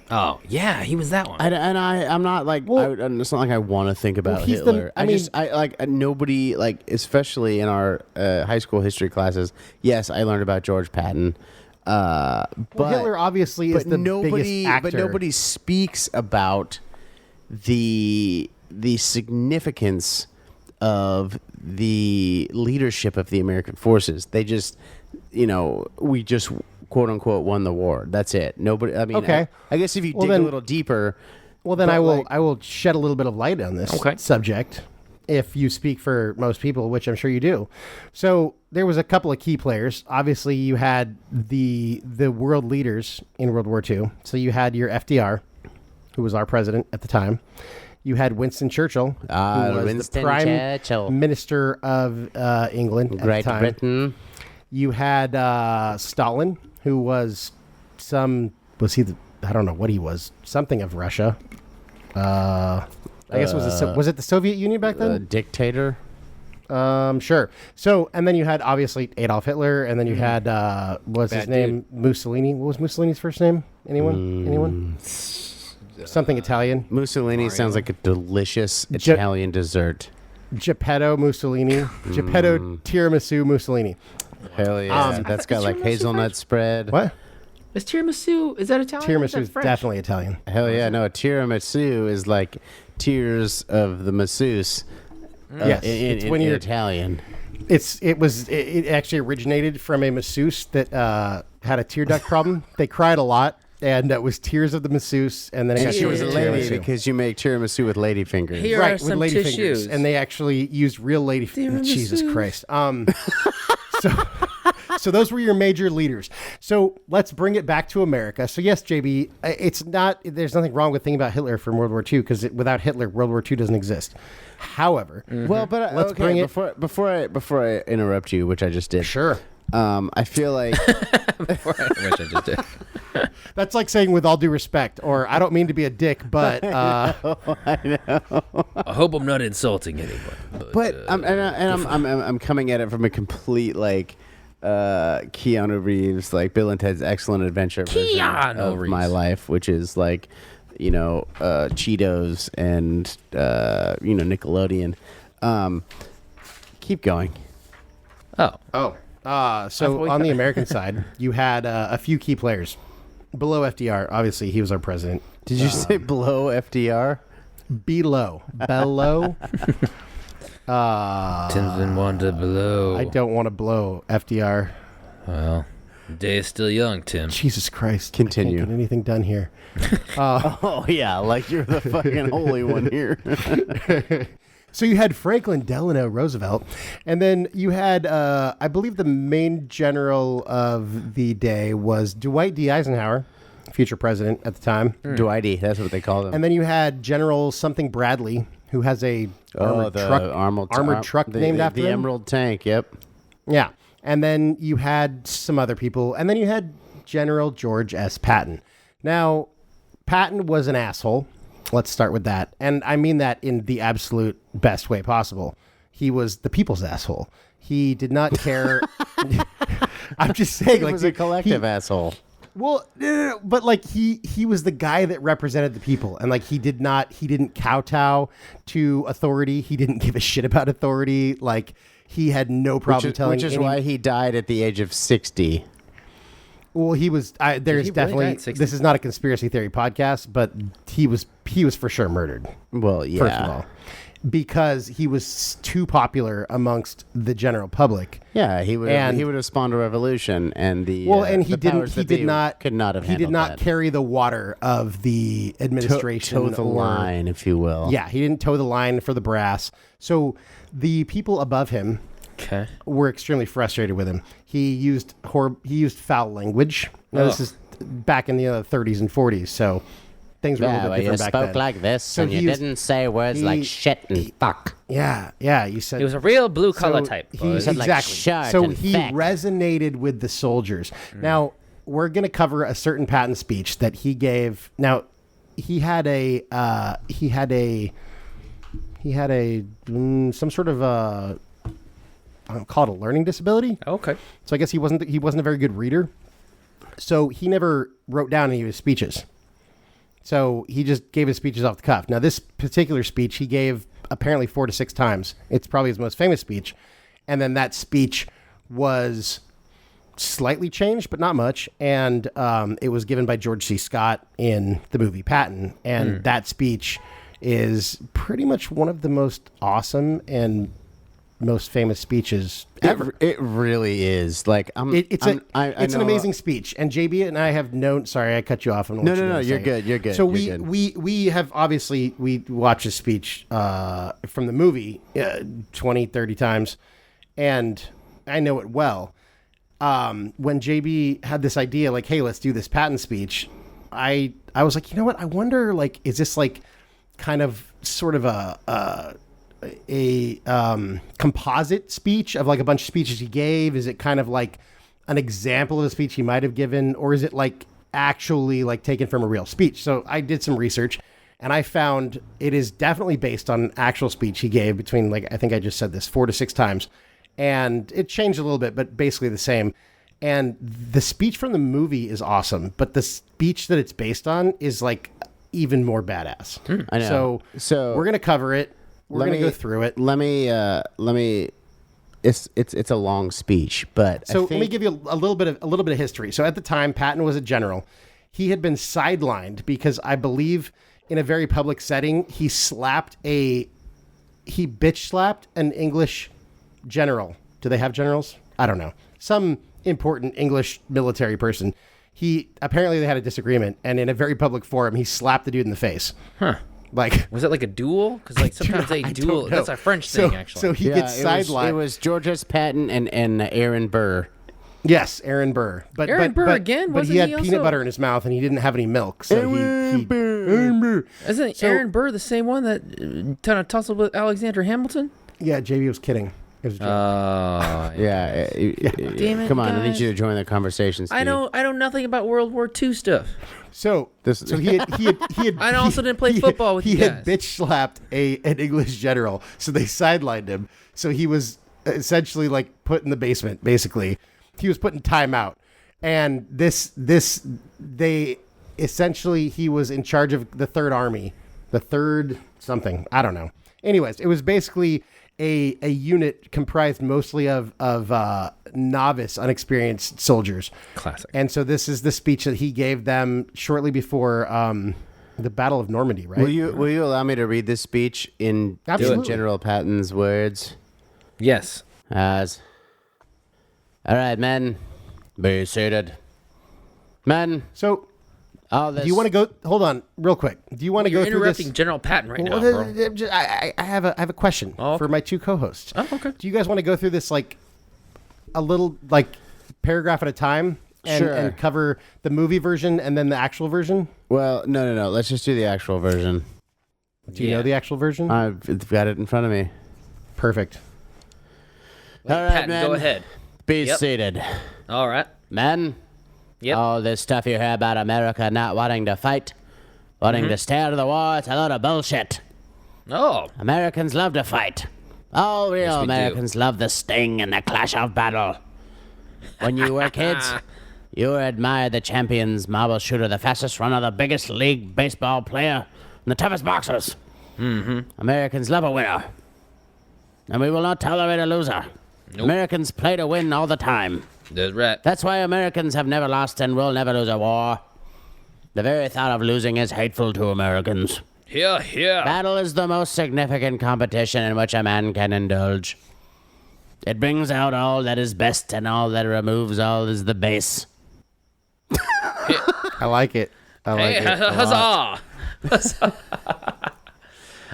Oh yeah, he was that one. I'm not like it's not like I want to think about he's the- Hitler. I mean- I like nobody like especially in our high school history classes. Yes, I learned about George Patton. But Hitler obviously is the biggest actor. But nobody speaks about the significance of the leadership of the American forces. They just, we just quote unquote won the war. That's it. Nobody. I mean, Okay. I guess if you Well, dig then- a little deeper. Well, then but, I will shed a little bit of light on this Okay. subject. If you speak for most people, which I'm sure you do. So there was a couple of key players. Obviously, you had the world leaders in World War II. So you had your FDR, who was our president at the time. You had Winston Churchill, who was Winston the prime Churchill. minister of England at Great the time. Britain. You had Stalin, who was I don't know what he was, something of Russia. I guess was it the Soviet Union back then? Dictator. Sure. So, and then you had obviously Adolf Hitler, and then you had what was his Bad name? Mussolini. What was Mussolini's first name? Anyone? Something Italian. Mussolini sounds like a delicious Italian dessert. Geppetto Mussolini. Geppetto tiramisu Mussolini. Hell yeah. That's got like hazelnut spread. What? Is tiramisu, is that Italian? Or is Tiramisu that is French? definitely Italian. Hell yeah, no, a tiramisu is like tears of the masseuse. Yes, it's when in you're Italian. It actually originated from a masseuse that had a tear duct problem. They cried a lot, and it was tears of the masseuse, and then it And got she was a lady tiramisu. because you make tiramisu with lady fingers. Here Right, are with some lady tissues. fingers, and they actually used real lady. Jesus Christ. So those were your major leaders. So let's bring it back to America. So yes, JB, it's not. There's nothing wrong with thinking about Hitler from World War II because without Hitler, World War II doesn't exist. However, Well, but Let's okay, bring it- before I interrupt you, which I just did. sure. I feel like Which I just did. That's like saying with all due respect, or I don't mean to be a dick, but I hope I'm not insulting anyone. But I'm coming at it from a complete like Keanu Reeves, like Bill and Ted's Excellent Adventure version Keanu of Reeves. my life, which is like, Cheetos and Nickelodeon. Keep going. Oh. so on the American side, you had a few key players below FDR. Obviously, he was our president. Did you say below FDR? Below. Tim's been one to below. I don't want to blow FDR. Well, the day is still young, Tim. Jesus Christ. Continue. I can't get anything done here. Oh yeah, like you're the fucking holy one here. So you had Franklin Delano Roosevelt, and then you had, I believe the main general of the day was Dwight D. Eisenhower, future president at the time. Dwighty, that's what they call them. And then you had General something Bradley, who has a armored truck named after the him. Emerald Tank. Yep. Yeah. And then you had some other people. And then you had General George S. Patton. Now, Patton was an asshole. Let's start with that. And I mean that in the absolute best way possible. He was the people's asshole. He did not care. I'm just saying, He like, was a collective asshole. well, no, but like he was the guy that represented the people, and like he didn't kowtow to authority. He didn't give a shit about authority. Like he had no problem telling. Which is any- why he died at the age of 60. Well, he was. There's he really die definitely. at 60? This is not a conspiracy theory podcast, but he was for sure murdered. Well, yeah. First of all, because he was too popular amongst the general public. Yeah, he would And- have spawned a revolution, and the And he the didn't. powers He that did be not. could not have. He did handled not that. carry the water of the administration. toe the or- line, if you will. Yeah, he didn't toe the line for the brass. So the people above him Okay. were extremely frustrated with him. He used foul language. Now, this Ugh. is back in the 30s and 40s, so things were a Yeah, little well, bit you different back spoke then. like this, So and you he was- didn't say words like he- shit and fuck. Yeah, you said He was a real blue collar so type. He, boys. said, like, exactly. shut So and he feck. resonated with the soldiers. Now we're going to cover a certain Patton speech that he gave. Now he had some sort of I don't call it a learning disability. Okay. So I guess he wasn't a very good reader. So he never wrote down any of his speeches. So he just gave his speeches off the cuff. Now this particular speech he gave apparently 4 to 6 times. It's probably his most famous speech. And then that speech was slightly changed, but not much. And it was given by George C. Scott in the movie Patton. And that speech is pretty much one of the most awesome and most famous speeches ever. It really is. Like It's an amazing speech, and JB and I have known. Sorry, I cut you off. No, you're good. You're good. So you're good. we have obviously we watched a speech from the movie 20, 30 times, and I know it well. When JB had this idea, like, hey, let's do this Patton speech, I was like, you know what? I wonder, like, is this like kind of sort of a composite speech of like a bunch of speeches he gave? Is it kind of like an example of a speech he might have given, or is it like actually like taken from a real speech? So I did some research, and I found it is definitely based on an actual speech he gave between, like, I think I just said this 4 to 6 times, and it changed a little bit, but basically the same. And the speech from the movie is awesome, but the speech that it's based on is like even more badass. I know. So we're gonna cover it. We're gonna go through it. Let me it's a long speech, but So let me give you a little bit of history. So at the time, Patton was a general. He had been sidelined because I believe in a very public setting, he bitch slapped an English general. Do they have generals? I don't know. Some important English military person. Apparently they had a disagreement, and in a very public forum, he slapped the dude in the face. Huh. Like, was it like a duel? Because like sometimes they duel. That's a French thing, actually. So he gets sidelined. It was Georges Patton and Aaron Burr. Yes, Aaron Burr. But Aaron Burr again? But he Wasn't had he peanut also- butter in his mouth, and he didn't have any milk. So Aaron Burr. Isn't Aaron Burr the same one that kind of tussled with Alexander Hamilton? Yeah, JB was kidding. It was a joke. Yeah. Damn it, Come on, I guys. need you to join the conversation, Steve. I know nothing about World War II stuff. So he had I also didn't play football with you He had guys. bitch slapped an English general, so they sidelined him. So he was essentially like put in the basement. Basically, he was put in timeout, and they essentially he was in charge of the Third Army, the third something, I don't know. Anyways, it was basically a unit comprised mostly of novice, unexperienced soldiers. Classic. And so this is the speech that he gave them shortly before the Battle of Normandy, right? Will you allow me to read this speech in Absolutely. General Patton's words? Yes. All right, men, be seated. Men, So all this. do you want to go? Hold on, real quick. Do you want to You're go through interrupting this? General Patton right now, Well, bro. I have a question for my two co-hosts. Oh, okay. Do you guys want to go through this like a little like paragraph at a time Sure. and cover the movie version and then the actual version? Well, no. Let's just do the actual version. Do you know the actual version? I've got it in front of me. Perfect. All right, Patton, men, go ahead. be Yep. seated. All right. Men, Yep. all this stuff you hear about America not wanting to fight, wanting to stay out of the war, it's a lot of bullshit. Oh. Americans love to fight. All real Yes, we do. Americans love the sting and the clash of battle. When you were kids, you admired the champions, marble shooter, the fastest runner, the biggest league baseball player, and the toughest boxers. Mm-hmm. Americans love a winner. And we will not tolerate a loser. Americans play to win all the time. That's right. That's why Americans have never lost and will never lose a war. The very thought of losing is hateful to Americans. Here, here. Battle is the most significant competition in which a man can indulge. It brings out all that is best, and all that removes all is the base. I like it. I like Hey, it. a lot. huzzah!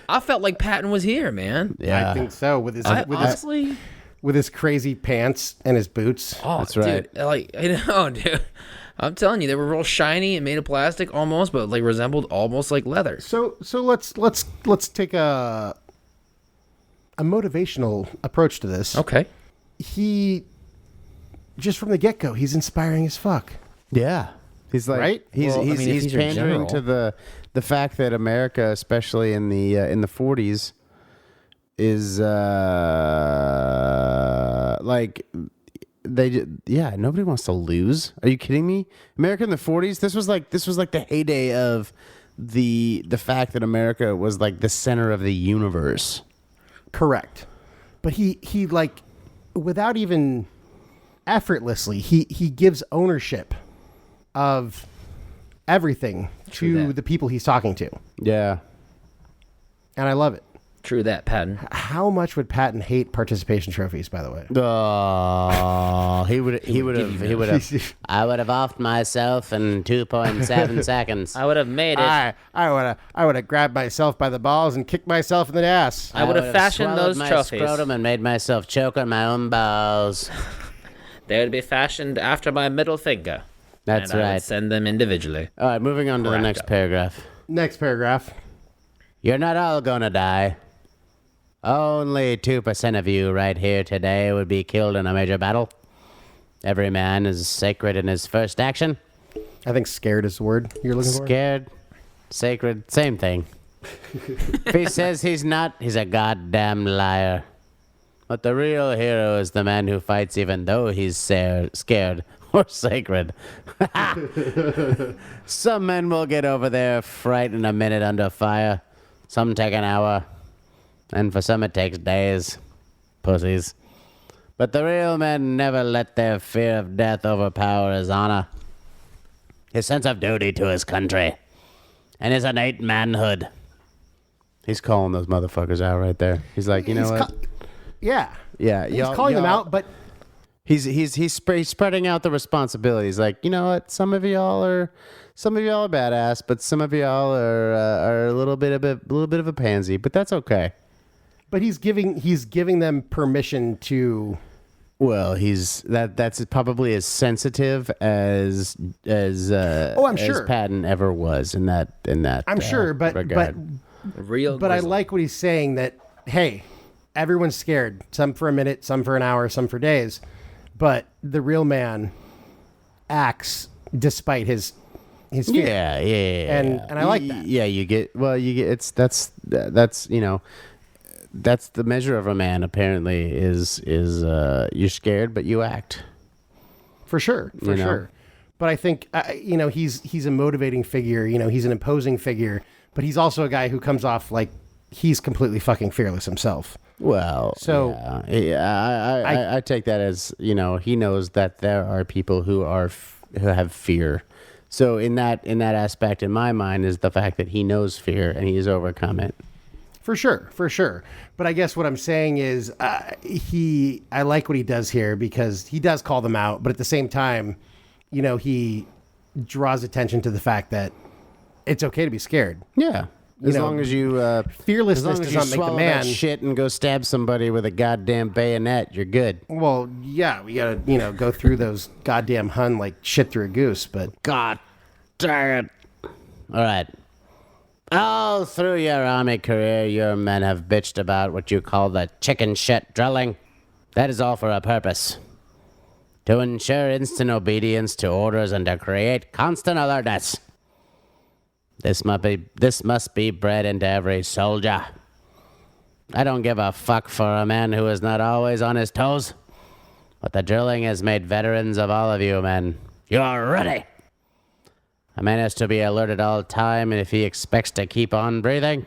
I felt like Patton was here, man. I think so. With his Honestly, with his crazy pants and his boots. oh, That's right. Dude, like, I know, dude. I'm telling you, they were real shiny and made of plastic almost, but like resembled almost like leather. So let's take a motivational approach to this. Okay. He just from the get-go, he's inspiring as fuck. Yeah. He's like, Right? He's Well, I he's, mean, if he's he's your pandering general. to the fact that America, especially in the 40s, is like nobody wants to lose. Are you kidding me? America in the 40s. This was like the heyday of the fact that America was like the center of the universe. Correct. But he like without even effortlessly, he gives ownership of everything to that. the people he's talking to. Yeah. And I love it. True that, Patton. How much would Patton hate participation trophies, by the way? Oh, he would have. I would have offed myself in 2.7 seconds. I would have made it. I would have grabbed myself by the balls and kicked myself in the ass. I would have fashioned swallowed those my trophies. scrotum and made myself choke on my own balls. They would be fashioned after my middle finger. That's and I right. would send them individually. All right, moving on to the Cracked next up. paragraph. Next paragraph. You're not all gonna die. Only 2% of you right here today would be killed in a major battle. Every man is sacred in his first action. I think scared is the word you're looking for. Scared, sacred, same thing. If he says he's not, he's a goddamn liar. But the real hero is the man who fights even though he's scared or sacred. Some men will get over their fright in a minute under fire. Some take an hour. And for some it takes days. Pussies. But the real man never let their fear of death overpower his honor, his sense of duty to his country, and his innate manhood. He's calling those motherfuckers out right there. He's like, you know what? Yeah. Yeah, He's calling them out, but he's spreading out the responsibilities. Like, you know what? Some of y'all are badass, but some of y'all are a little bit of a pansy. But that's okay. But he's giving them permission to. Well, that's probably as sensitive as I'm sure Patton ever was in that. I'm sure, but regard. I like what he's saying, that hey, everyone's scared. Some for a minute, some for an hour, some for days, but the real man acts despite his fear. Yeah. And I like that. Yeah, that's you know. That's the measure of a man. Apparently, is you're scared, but you act. For sure. But I think he's a motivating figure. He's an imposing figure, but he's also a guy who comes off like he's completely fucking fearless himself. Well, so I take that as he knows that there are people who have fear. So in that aspect, in my mind, is the fact that he knows fear and he has overcome it. For sure. But I guess what I'm saying is I like what he does here because he does call them out, but at the same time, he draws attention to the fact that it's okay to be scared. Yeah. As long as you fearlessness does not make the man that shit and go stab somebody with a goddamn bayonet, you're good. Well, yeah, we gotta go through those goddamn Hun like shit through a goose, but God damn it. All right. All through your army career, your men have bitched about what you call the chicken shit drilling. That is all for a purpose. To ensure instant obedience to orders and to create constant alertness. This must be bred into every soldier. I don't give a fuck for a man who is not always on his toes. But the drilling has made veterans of all of you men. You're ready. A man has to be alert at all time if he expects to keep on breathing.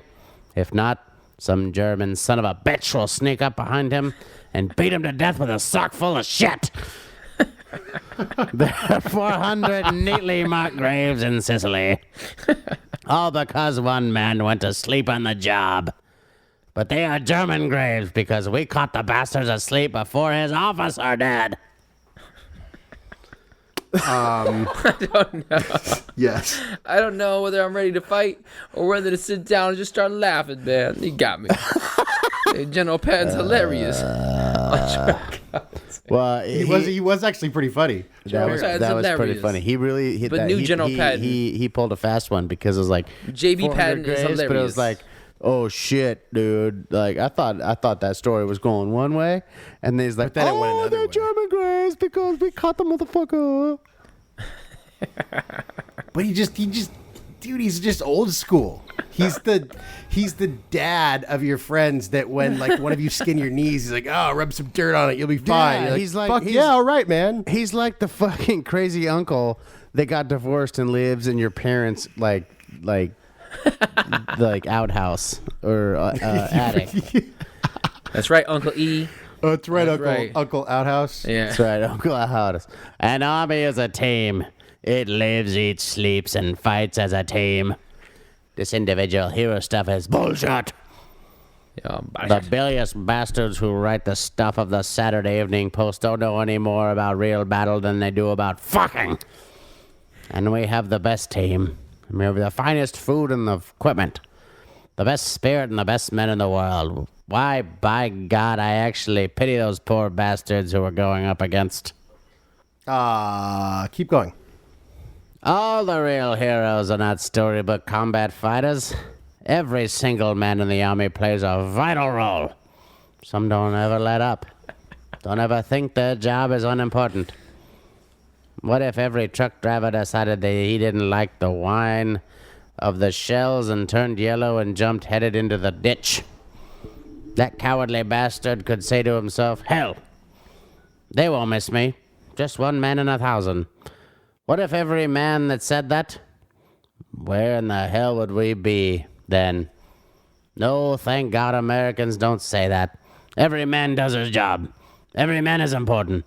If not, some German son of a bitch will sneak up behind him and beat him to death with a sock full of shit. There are 400 neatly marked graves in Sicily. All because one man went to sleep on the job. But they are German graves because we caught the bastards asleep before his officer did. I don't know. yes. I don't know whether I'm ready to fight or whether to sit down and just start laughing, man. You got me. Hey, General Patton's hilarious. Well, he was actually pretty funny. That was pretty funny. General Patton. He pulled a fast one because it was like JB Patton is hilarious. But it was like, oh shit, dude! Like I thought that story was going one way, and then he's like, then it went another they're way. German graves because we caught the motherfucker. But he's just old school. He's the dad of your friends that when like one of you skin your knees, he's like, oh, rub some dirt on it, you'll be fine. Yeah, You're like, fuck yeah, all right, man. He's like the fucking crazy uncle that got divorced and lives in your parents' like outhouse or attic. That's right, Uncle E. Oh, that's right, That's right. Uncle Outhouse. Yeah. That's right, Uncle Outhouse. An army is a team. It lives, eats, sleeps, and fights as a team. This individual hero stuff is bullshit. The bilious bastards who write the stuff of the Saturday Evening Post don't know any more about real battle than they do about fucking. And we have the best team. We have the finest food and the equipment. The best spirit and the best men in the world. Why, by God, I actually pity those poor bastards who we're going up against. Keep going. All the real heroes are not storybook combat fighters. Every single man in the army plays a vital role. Some don't ever let up. Don't ever think their job is unimportant. What if every truck driver decided that he didn't like the whine of the shells and turned yellow and jumped headed into the ditch? That cowardly bastard could say to himself, hell, they won't miss me. Just one man in 1,000. What if every man that said that? Where in the hell would we be then? No, thank God Americans don't say that. Every man does his job. Every man is important.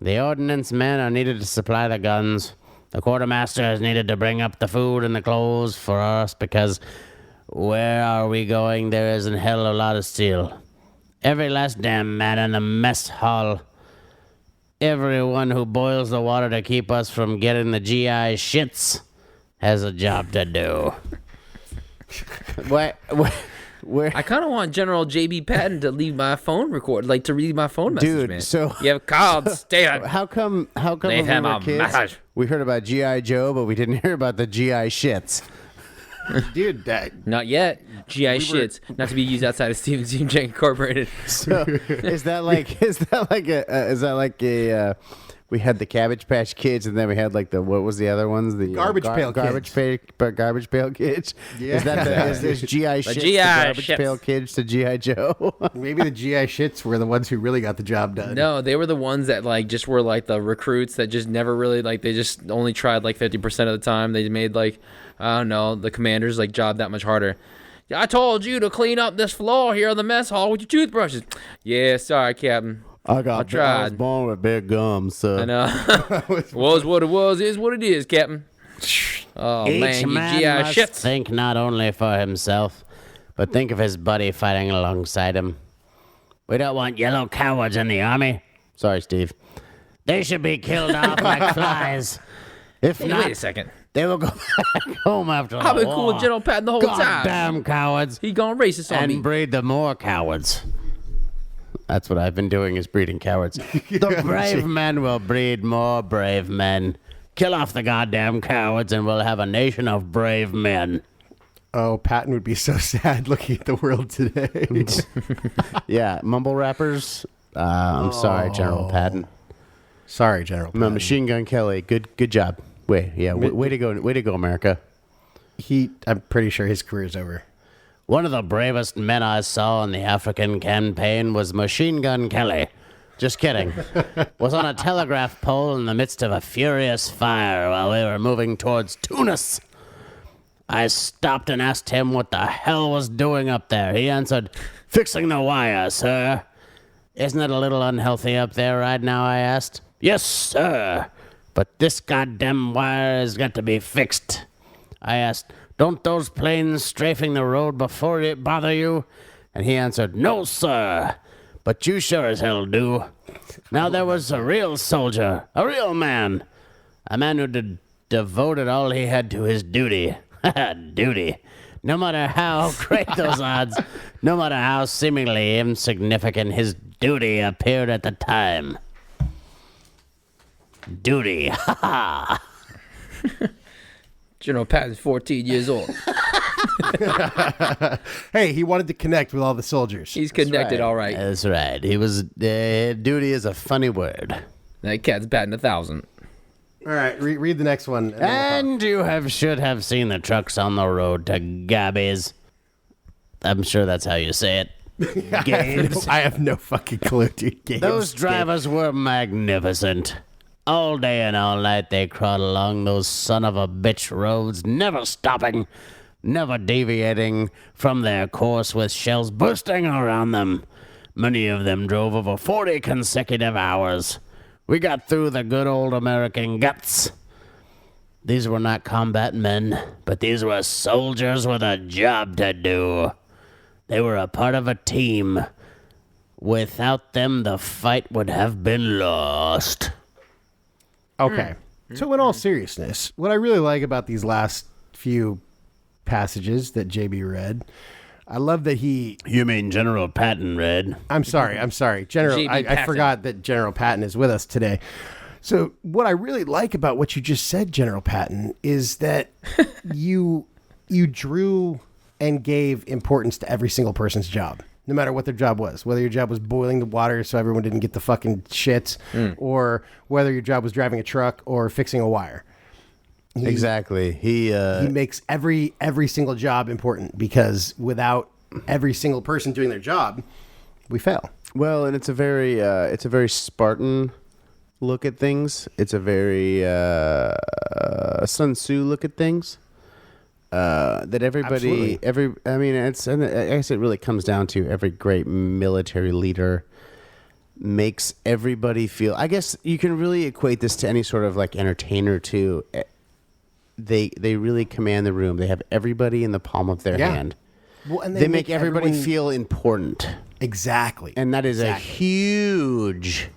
The ordnance men are needed to supply the guns. The quartermaster is needed to bring up the food and the clothes for us because where are we going? There isn't hell a lot of steel. Every last damn man in the mess hall. Everyone who boils the water to keep us from getting the GI shits has a job to do. Where? I kind of want General JB Patton to leave my phone record, like to read my phone message, Dude, man. so you have called, stay on. how come Leave when him we were a kids, message. we heard about GI Joe, but we didn't hear about the GI shits? Dude, that, Not yet. GI shits, not to be used outside of Steven J. Incorporated. So is that like a we had the Cabbage Patch Kids, and then we had like the, what was the other ones? The Garbage Pail Garbage Pail Kids. Yeah. Is that is GI shits? GI the Garbage shits. Pail Kids to GI Joe. maybe the GI shits were the ones who really got the job done. No, they were the ones that like just were like the recruits that just never really like, they just only tried like 50% of the time. They made like, I don't know, the commanders like job that much harder. I told you to clean up this floor here in the mess hall with your toothbrushes. Yeah, sorry, Captain. I tried. was born with big gums, so. I know. Was what it was, is what it is, Captain. Oh, Each man, you man GI must shits. think not only for himself, but think of his buddy fighting alongside him. We don't want yellow cowards in the army. Sorry, Steve. They should be killed off like flies. If Hey, not, wait a second. they will go back home after I've the been cool war. with General Patton the whole time. Goddamn cowards. He gone racist on And me. breed the more cowards. That's what I've been doing, is breeding cowards. The brave men will breed more brave men. Kill off the goddamn cowards and we'll have a nation of brave men. Oh, Patton would be so sad looking at the world today. Yeah, mumble rappers. I'm sorry, General Patton. Sorry, General No, Patton. Machine Gun Kelly. Good job. Way to go, America. I'm pretty sure his career's over. One of the bravest men I saw in the African campaign was Machine Gun Kelly. Just kidding. Was on a telegraph pole in the midst of a furious fire while we were moving towards Tunis. I stopped and asked him what the hell was doing up there. He answered, "Fixing the wire, sir." "Isn't it a little unhealthy up there right now?" I asked. "Yes, sir. But this goddamn wire has got to be fixed." I asked, "Don't those planes strafing the road before it bother you?" And he answered, "No, sir. But you sure as hell do." Now there was a real soldier, a real man, a man who devoted all he had to his duty. Duty. No matter how great those odds, no matter how seemingly insignificant his duty appeared at the time. Duty. Ha ha. General Patton's 14 years old. Hey, he wanted to connect with all the soldiers. He's connected, all right. That's right. He was. Duty is a funny word. That cat's batting 1,000. All right, read the next one. and then And you should have seen the trucks on the road to Gabby's. I'm sure that's how you say it. Gabe's. I have no fucking clue, dude. Gabe's. Those drivers were magnificent. All day and all night they crawled along those son of a bitch roads, never stopping, never deviating from their course with shells bursting around them. Many of them drove over 40 consecutive hours. We got through the good old American guts. These were not combat men, but these were soldiers with a job to do. They were a part of a team. Without them, the fight would have been lost. Okay. So, in all seriousness, what I really like about these last few passages that JB read, I love that he. You mean General Patton read? I'm sorry. General, JB I Patton. forgot that General Patton is with us today. So, what I really like about what you just said, General Patton, is that you drew and gave importance to every single person's job, no matter what their job was. Whether your job was boiling the water so everyone didn't get the fucking shits, or whether your job was driving a truck or fixing a wire. Exactly. He Makes every single job important, because without every single person doing their job, we fail. well, and it's a very Spartan look at things. It's a very Sun Tzu look at things. That everybody, Absolutely. I guess it really comes down to every great military leader makes everybody feel. I guess you can really equate this to any sort of like entertainer too. They really command the room. They have everybody in the palm of their hand. Well, and they make everybody feel important. Exactly. And that is a huge.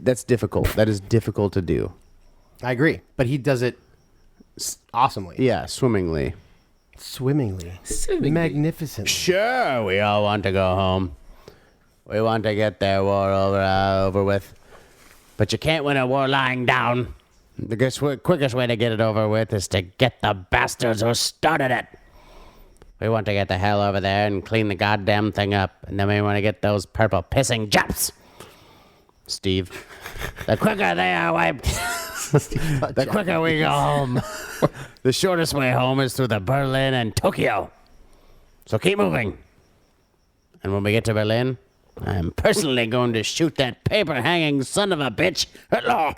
That's difficult. That is difficult to do. I agree, but he does it awesomely. Yeah, swimmingly. Swimmingly. Magnificently. Sure, we all want to go home. We want to get their war over with. But you can't win a war lying down. The quickest way to get it over with is to get the bastards who started it. We want to get the hell over there and clean the goddamn thing up. And then we want to get those purple pissing Japs. Steve, the quicker they are wiped, the quicker we go home. The shortest way home is through the Berlin and Tokyo. So keep moving. And when we get to Berlin, I'm personally going to shoot that paper-hanging son of a bitch at law.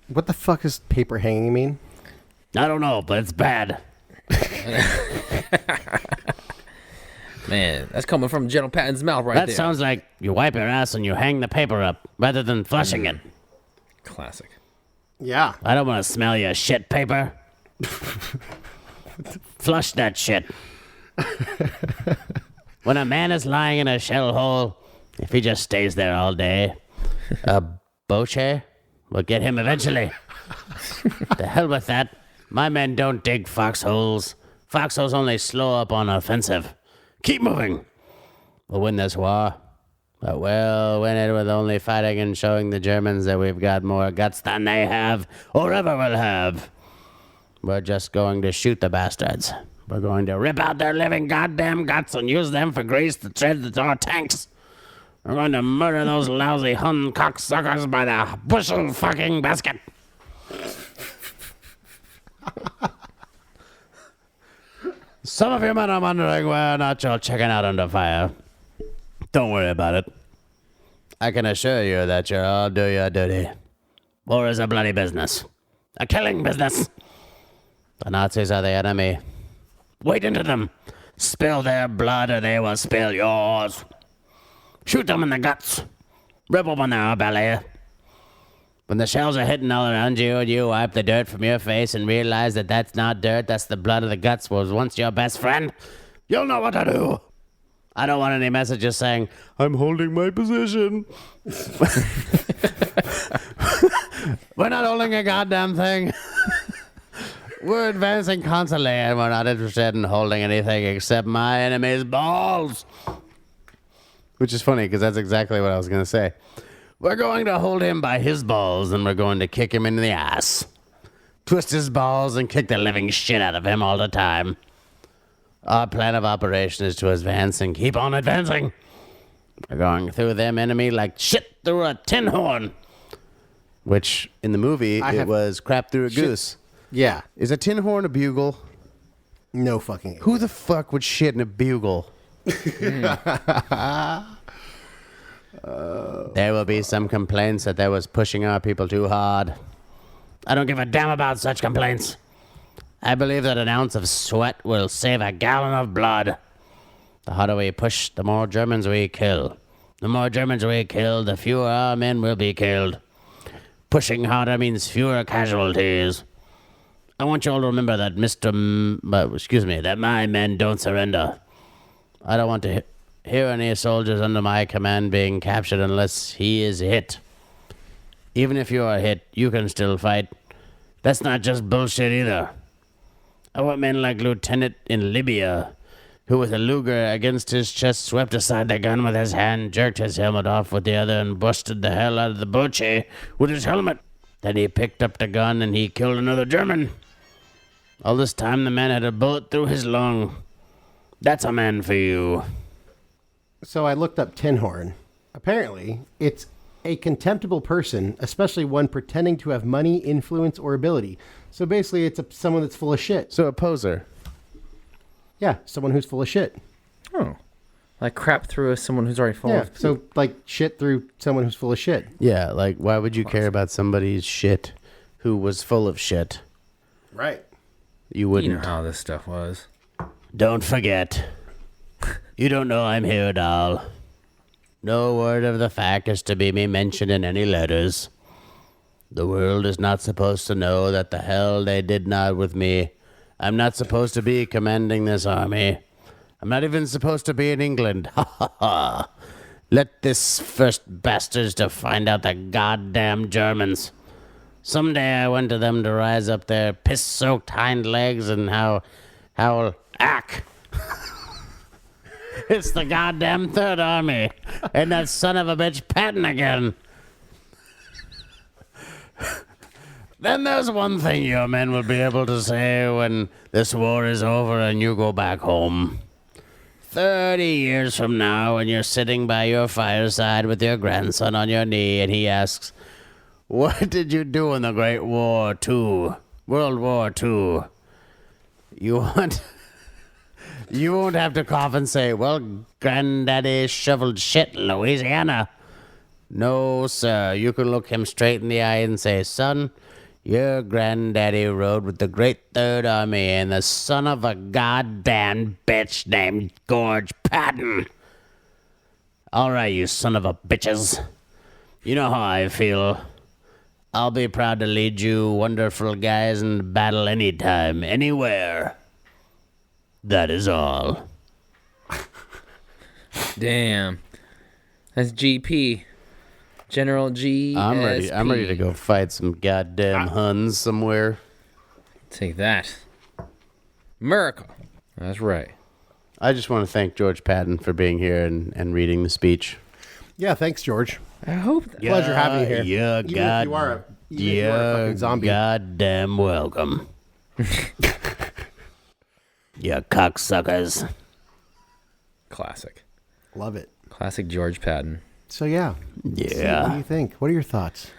What the fuck does paper hanging mean? I don't know, but it's bad. Man, that's coming from General Patton's mouth right there. That sounds like you wipe your ass and you hang the paper up rather than flushing it. Classic. Yeah. I don't want to smell your shit paper. Flush that shit. When a man is lying in a shell hole, if he just stays there all day, a boche will get him eventually. The hell with that. My men don't dig foxholes. Foxholes only slow up on offensive. Keep moving. We'll win this war. But we'll win it with only fighting and showing the Germans that we've got more guts than they have or ever will have. We're just going to shoot the bastards. We're going to rip out their living goddamn guts and use them for grease to tread our tanks. We're going to murder those lousy Hun cocksuckers by the bushel fucking basket. Some of you men are wondering why not you're checking out under fire. Don't worry about it. I can assure you that you'll all do your duty. War is a bloody business. A killing business. The Nazis are the enemy. Wade into them. Spill their blood or they will spill yours. Shoot them in the guts. Rip open their belly. When the shells are hitting all around you and you wipe the dirt from your face and realize that that's not dirt, that's the blood of the guts was once your best friend, you'll know what to do. I don't want any messages saying, I'm holding my position. We're not holding a goddamn thing. We're advancing constantly and we're not interested in holding anything except my enemy's balls. Which is funny because that's exactly what I was going to say. We're going to hold him by his balls and we're going to kick him in the ass. Twist his balls and kick the living shit out of him all the time. Our plan of operation is to advance and keep on advancing. We're going through them enemy like shit through a tin horn. Which, in the movie, it was crap through a goose. Yeah. Is a tin horn a bugle? No fucking. Who the fuck would shit in a bugle? There will be some complaints that there was pushing our people too hard. I don't give a damn about such complaints. I believe that an ounce of sweat will save a gallon of blood. The harder we push, the more Germans we kill. The more Germans we kill, the fewer our men will be killed. Pushing harder means fewer casualties. I want you all to remember that that my men don't surrender. I don't want to hear any soldiers under my command being captured unless he is hit. Even if you are hit, you can still fight. That's not just bullshit either. I want men like Lieutenant in Libya, who with a Luger against his chest swept aside the gun with his hand, jerked his helmet off with the other, and busted the hell out of the Boche with his helmet. Then he picked up the gun and he killed another German. All this time the man had a bullet through his lung. That's a man for you. So I looked up tin horn. Apparently, it's a contemptible person, especially one pretending to have money, influence, or ability. So basically, it's someone that's full of shit. So a poser. Yeah, someone who's full of shit. Oh. Like crap through someone who's already full Yeah, of... so like shit through someone who's full of shit. Yeah, like why would you care about somebody's shit who was full of shit? Right. You wouldn't. You know how this stuff was. Don't forget, You don't know I'm here at all. No word of the fact is to be me mentioned in any letters. The world is not supposed to know that the hell they did not with me. I'm not supposed to be commanding this army. I'm not even supposed to be in England. Ha ha ha. Let this first bastards to find out the goddamn Germans. Someday I want to them to rise up their piss-soaked hind legs and howl, ack. It's the goddamn Third Army. And that son of a bitch Patton again. Then there's one thing your men will be able to say when this war is over and you go back home. 30 years from now, when you're sitting by your fireside with your grandson on your knee, and he asks, "What did you do in the Great War II? World War II?" You won't have to cough and say, "Well, Granddaddy shoveled shit in Louisiana." No, sir. You can look him straight in the eye and say, "Son, your granddaddy rode with the Great Third Army and the son of a goddamn bitch named George Patton." All right, you son of a bitches. You know how I feel. I'll be proud to lead you wonderful guys in battle anytime, anywhere. That is all. Damn. That's GP. General G. I'm ready to go fight some goddamn Huns somewhere. Take that. America. That's right. I just want to thank George Patton for being here and reading the speech. Yeah, thanks, George. I hope that. Pleasure having you here. Yeah, Even if you are a fucking zombie. Goddamn welcome. You cocksuckers. Classic. Love it. Classic George Patton. So, yeah. Yeah. So what do you think? What are your thoughts?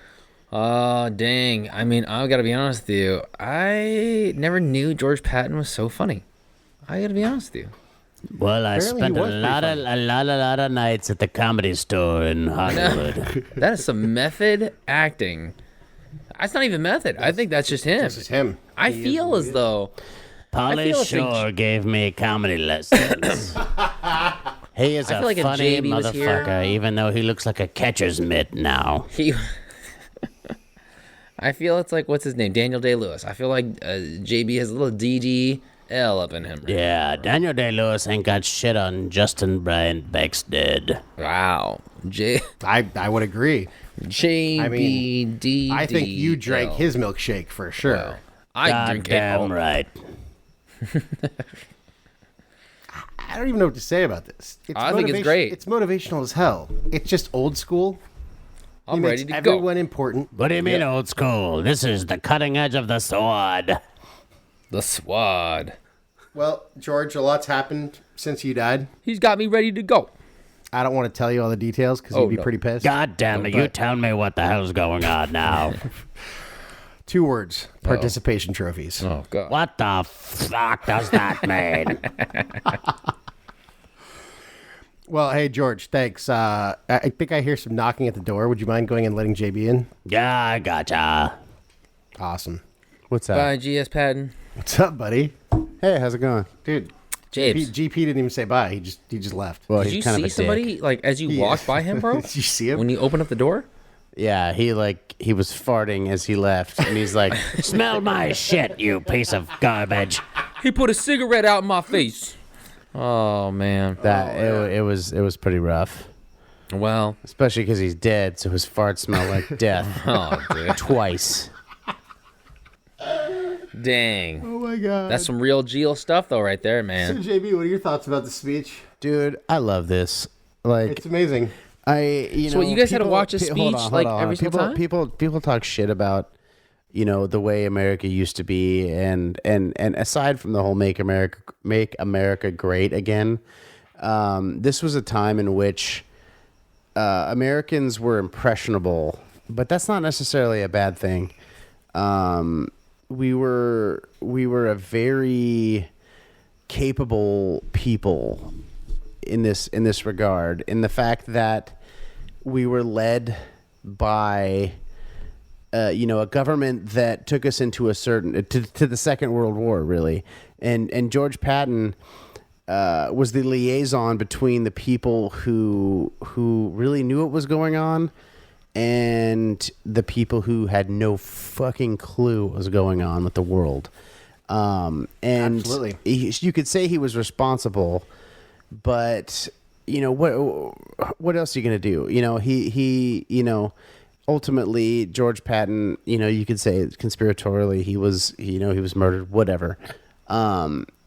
Oh, dang. I mean, I gotta be honest with you. I never knew George Patton was so funny. I gotta be honest with you. Well, I Apparently spent he a was pretty lot of nights at the Comedy Store in Hollywood. That is some method acting. That's not even method. I think that's just him. This is him. I feel as though Polly feel Shore gave me comedy lessons. He is I a feel like if funny JB was here- motherfucker, even though he looks like a catcher's mitt now. he. I feel it's like, what's his name? Daniel Day-Lewis. I feel like JB has a little DDL up in him. Right? Yeah, Daniel Day-Lewis ain't got shit on Justin Bryant Beckstead. Wow. I would agree. JBD. I think you drank his milkshake for sure. Well, I drink it. Goddamn right. I don't even know what to say about this. I think it's great. It's motivational as hell. It's just old school. I'm He ready makes to go. everyone important. What do you mean old school? This is the cutting edge of the sword. The SWAD. Well, George, a lot's happened since you died. He's got me ready to go. I don't want to tell you all the details because Oh, you'd be no. pretty pissed. God damn it, you tell me what the hell's going on now. 2 words. Participation trophies. Oh, God. What the fuck does that mean? Well, hey, George, thanks. I think I hear some knocking at the door. Would you mind going and letting JB in? Yeah, I gotcha. Awesome. What's Bye, GS Patton. What's up, buddy? Hey, how's it going? Dude, James. GP didn't even say bye. He just left. Well, Did he's you kind see of a somebody, dick. like, as you walked by him, bro? Did you see him? When you opened up the door? Yeah, he was farting as he left, and he's like, "Smell my shit, you piece of garbage." He put a cigarette out in my face. Oh, man. It was pretty rough, Well, especially because he's dead, so his farts smell like death oh, dude. twice. Dang. Oh, my God. That's some real Geo stuff, though, right there, So, man. JB, what are your thoughts about the speech? Dude, I love this. Like, It's amazing. So what, you guys had to watch a speech, like, every single time? People talk shit about, the way America used to be, and aside from the whole make America great again, this was a time in which Americans were impressionable, but that's not necessarily a bad thing. We were a very capable people in this regard, in the fact that we were led by a government that took us into to the Second World War, really, and George Patton was the liaison between the people who really knew what was going on and the people who had no fucking clue what was going on with the world. And Absolutely. you could say he was responsible, but you know what else are you gonna do? You know, he ultimately George Patton, you could say conspiratorially he was murdered, whatever.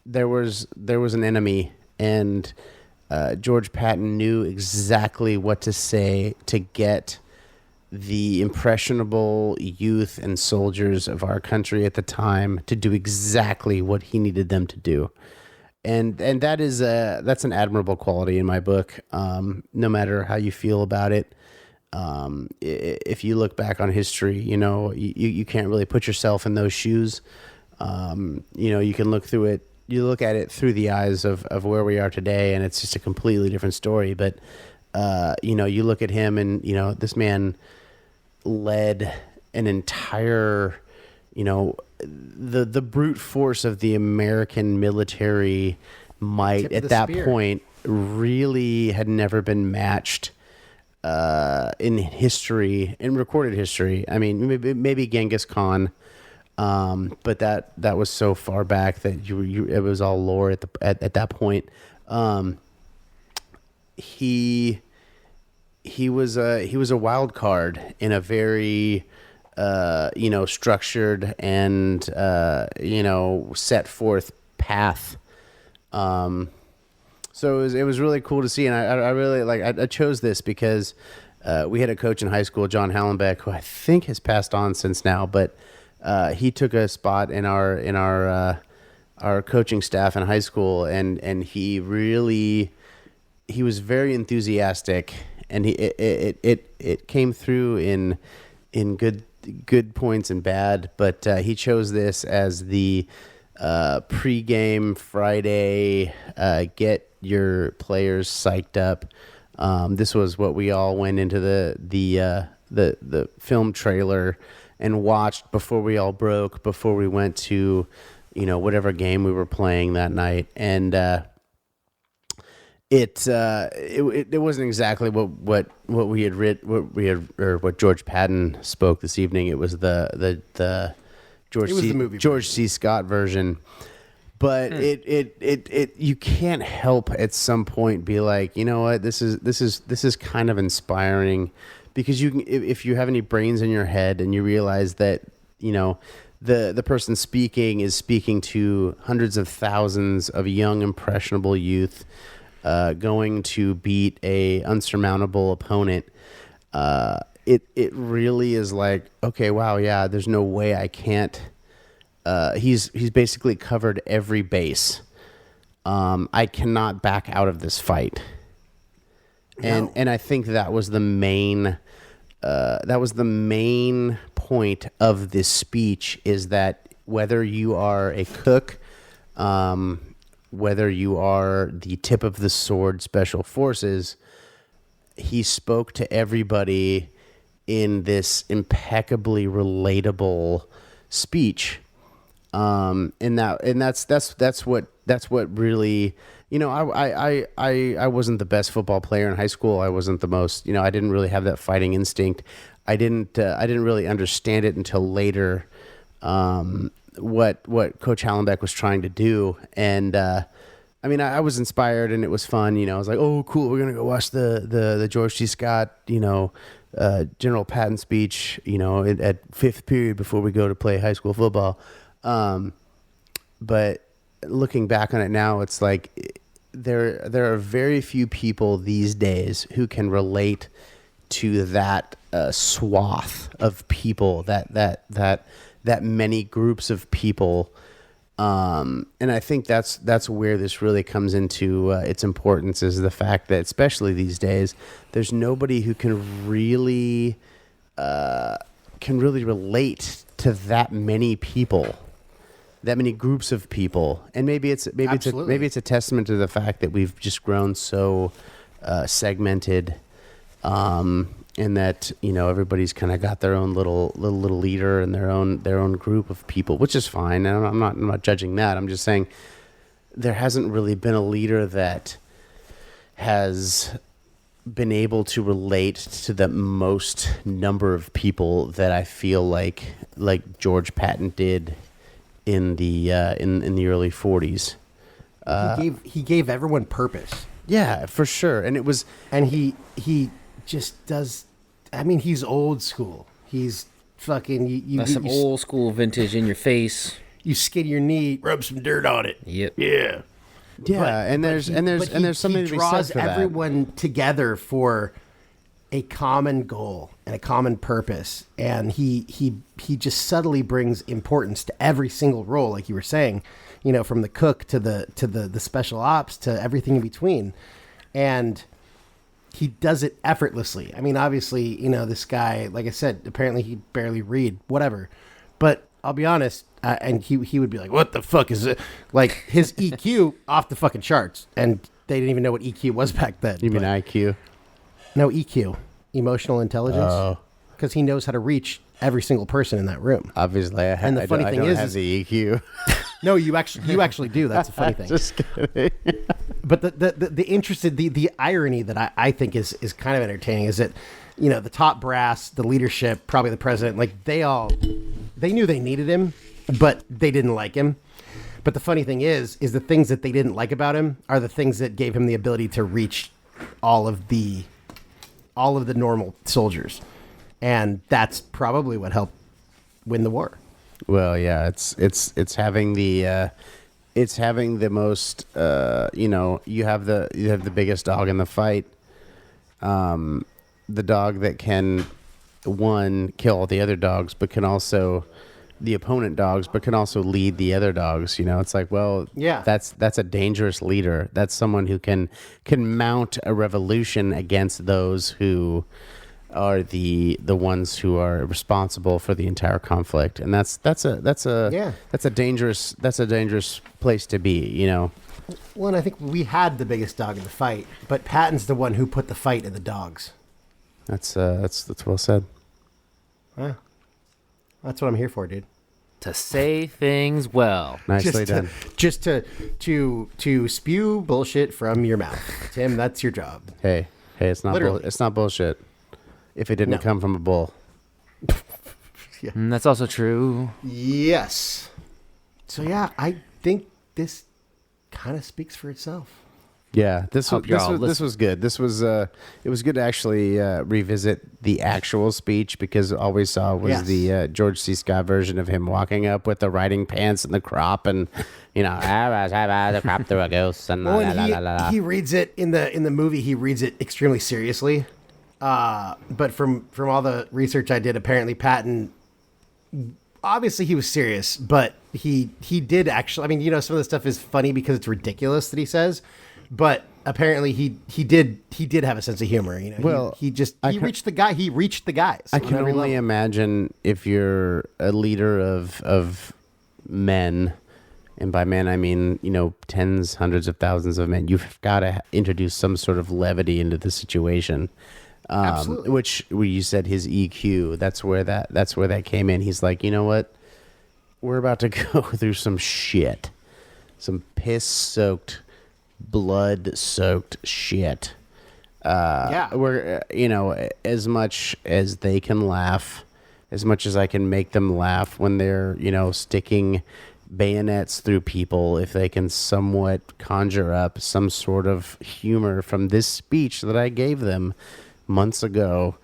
There was an enemy, and George Patton knew exactly what to say to get the impressionable youth and soldiers of our country at the time to do exactly what he needed them to do. And that's an admirable quality in my book. No matter how you feel about it, if you look back on history, you can't really put yourself in those shoes. You can look through it. You look at it through the eyes of where we are today, and it's just a completely different story. But, you look at him and, this man led an entire, the brute force of the American military might at that point really had never been matched in history, in recorded history. I mean, maybe Genghis Khan. But that was so far back that it was all lore at that point. He was a wild card in a very structured and set forth path. So it was really cool to see, and I really I chose this because we had a coach in high school, John Hallenbeck, who I think has passed on since now, but he took a spot in our coaching staff in high school, and he was very enthusiastic, and it came through in good points and bad, but he chose this as the pregame Friday, get your players psyched up. This was what we all went into the film trailer and watched before we all broke, before we went to, whatever game we were playing that night. And it wasn't exactly what we had written, what George Patton spoke this evening. It was the George C. Scott version. But it you can't help at some point be like, you know what, this is kind of inspiring. Because if you have any brains in your head and you realize that, the person speaking is speaking to hundreds of thousands of young, impressionable youth, going to beat a unsurmountable opponent, it really is like, okay, wow, yeah, there's no way I can't. He's basically covered every base. I cannot back out of this fight. And I think that was the main point of this speech, is that whether you are a cook, whether you are the tip of the sword special forces, he spoke to everybody in this impeccably relatable speech. And that's what really, I wasn't the best football player in high school. I wasn't the most, I didn't really have that fighting instinct. I didn't really understand it until later, what Coach Hallenbeck was trying to do. And, I was inspired and it was fun. I was like, oh, cool. We're going to go watch the George C. Scott, General Patton speech, at fifth period before we go to play high school football. But looking back on it now, it's like there are very few people these days who can relate to that swath of people, that many groups of people. And I think that's where this really comes into its importance, is the fact that, especially these days, there's nobody who can really relate to that many people. That many groups of people, and maybe it's a testament to the fact that we've just grown so segmented, and that everybody's kind of got their own little leader and their own group of people, which is fine. And I'm not judging that. I'm just saying there hasn't really been a leader that has been able to relate to the most number of people that I feel like George Patton did in the early 40s. He gave everyone purpose. Yeah, for sure. And it was, And he just does. I mean, he's old school. He's fucking That's some old school vintage in your face. You skid your knee, rub some dirt on it. Yep. Yeah. and there's something to be said draws for that. everyone together for a common goal and a common purpose, and he just subtly brings importance to every single role, like you were saying, from the cook to the special ops to everything in between, and he does it effortlessly. I mean, obviously, this guy, like I said, apparently he barely read, whatever, but I'll be honest. And he would be like, what the fuck is it? Like, his EQ off the fucking charts. And they didn't even know what EQ was back then. You mean IQ? No, EQ. Emotional intelligence. Oh. Because he knows how to reach every single person in that room. Obviously, I And the funny thing don't is have the EQ. No, you actually do. That's a funny thing. Just kidding. But the irony that I think is kind of entertaining is that, the top brass, the leadership, probably the president, like they knew they needed him, but they didn't like him. But the funny thing is the things that they didn't like about him are the things that gave him the ability to reach all of the normal soldiers. And that's probably what helped win the war. Well, yeah, it's having the most you have the biggest dog in the fight, the dog that can kill all the other dogs, but can also the opponent dogs, but can also lead the other dogs. It's like, well, yeah, that's a dangerous leader. That's someone who can mount a revolution against those who are the ones who are responsible for the entire conflict, and that's a dangerous place to be. Well, and I think we had the biggest dog in the fight, but Patton's the one who put the fight in the dogs. That's well said. Yeah. That's what I'm here for, dude. To say things well. Nicely done. Just to spew bullshit from your mouth, Tim. That's your job. Hey, it's not Literally. it's not bullshit. If it didn't come from a bull. That's also true. Yes. So yeah, I think this kind of speaks for itself. Yeah, this was good. This was it was good to actually revisit the actual speech, because all we saw was the George C. Scott version of him walking up with the riding pants and the crop, and the crop through a goose and he reads it in the movie. He reads it extremely seriously. But from all the research I did, apparently Patton, obviously he was serious, but he did actually. I mean, some of the stuff is funny because it's ridiculous that he says. But apparently he did have a sense of humor. Well, he reached the guy. He reached the guys. I can only imagine if you're a leader of men, and by men I mean tens, hundreds of thousands of men. You've got to introduce some sort of levity into the situation. Absolutely. Which you said his EQ. That's where that came in. He's like, you know what? We're about to go through some shit, some piss-soaked, blood-soaked shit. We're as much as they can laugh, as much as I can make them laugh when they're sticking bayonets through people, if they can somewhat conjure up some sort of humor from this speech that I gave them months ago,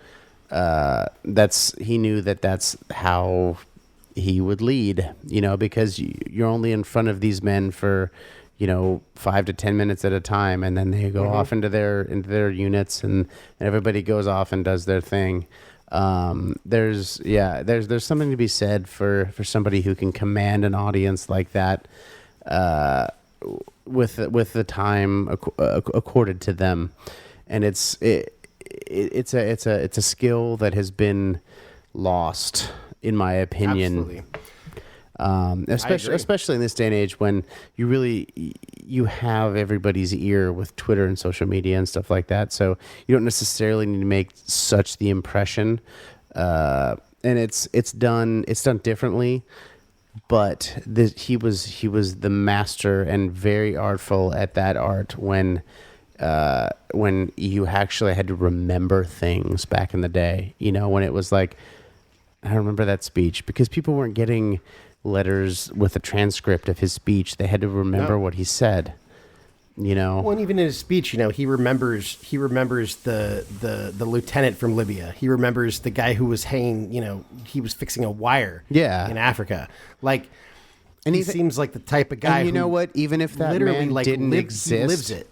he knew that's how he would lead, because you're only in front of these men for 5 to 10 minutes at a time, and then they go off into their units, and everybody goes off and does their thing. There's something to be said for somebody who can command an audience like that, with the time accorded to them, and it's a skill that has been lost, in my opinion. Absolutely. Especially in this day and age when you have everybody's ear with Twitter and social media and stuff like that. So you don't necessarily need to make such the impression. And it's done differently, but he was the master and very artful at that art when you actually had to remember things back in the day. You know, when it was like, I remember that speech because people weren't getting letters with a transcript of his speech. They had to remember what he said. You know, well, and even in his speech, you know, he remembers the lieutenant from Libya. He remembers the guy who was hanging. You know, he was fixing a wire. Yeah. In Africa, like, and he seems like the type of guy. And you who know what? Even if that literally man like didn't he exist, lives it.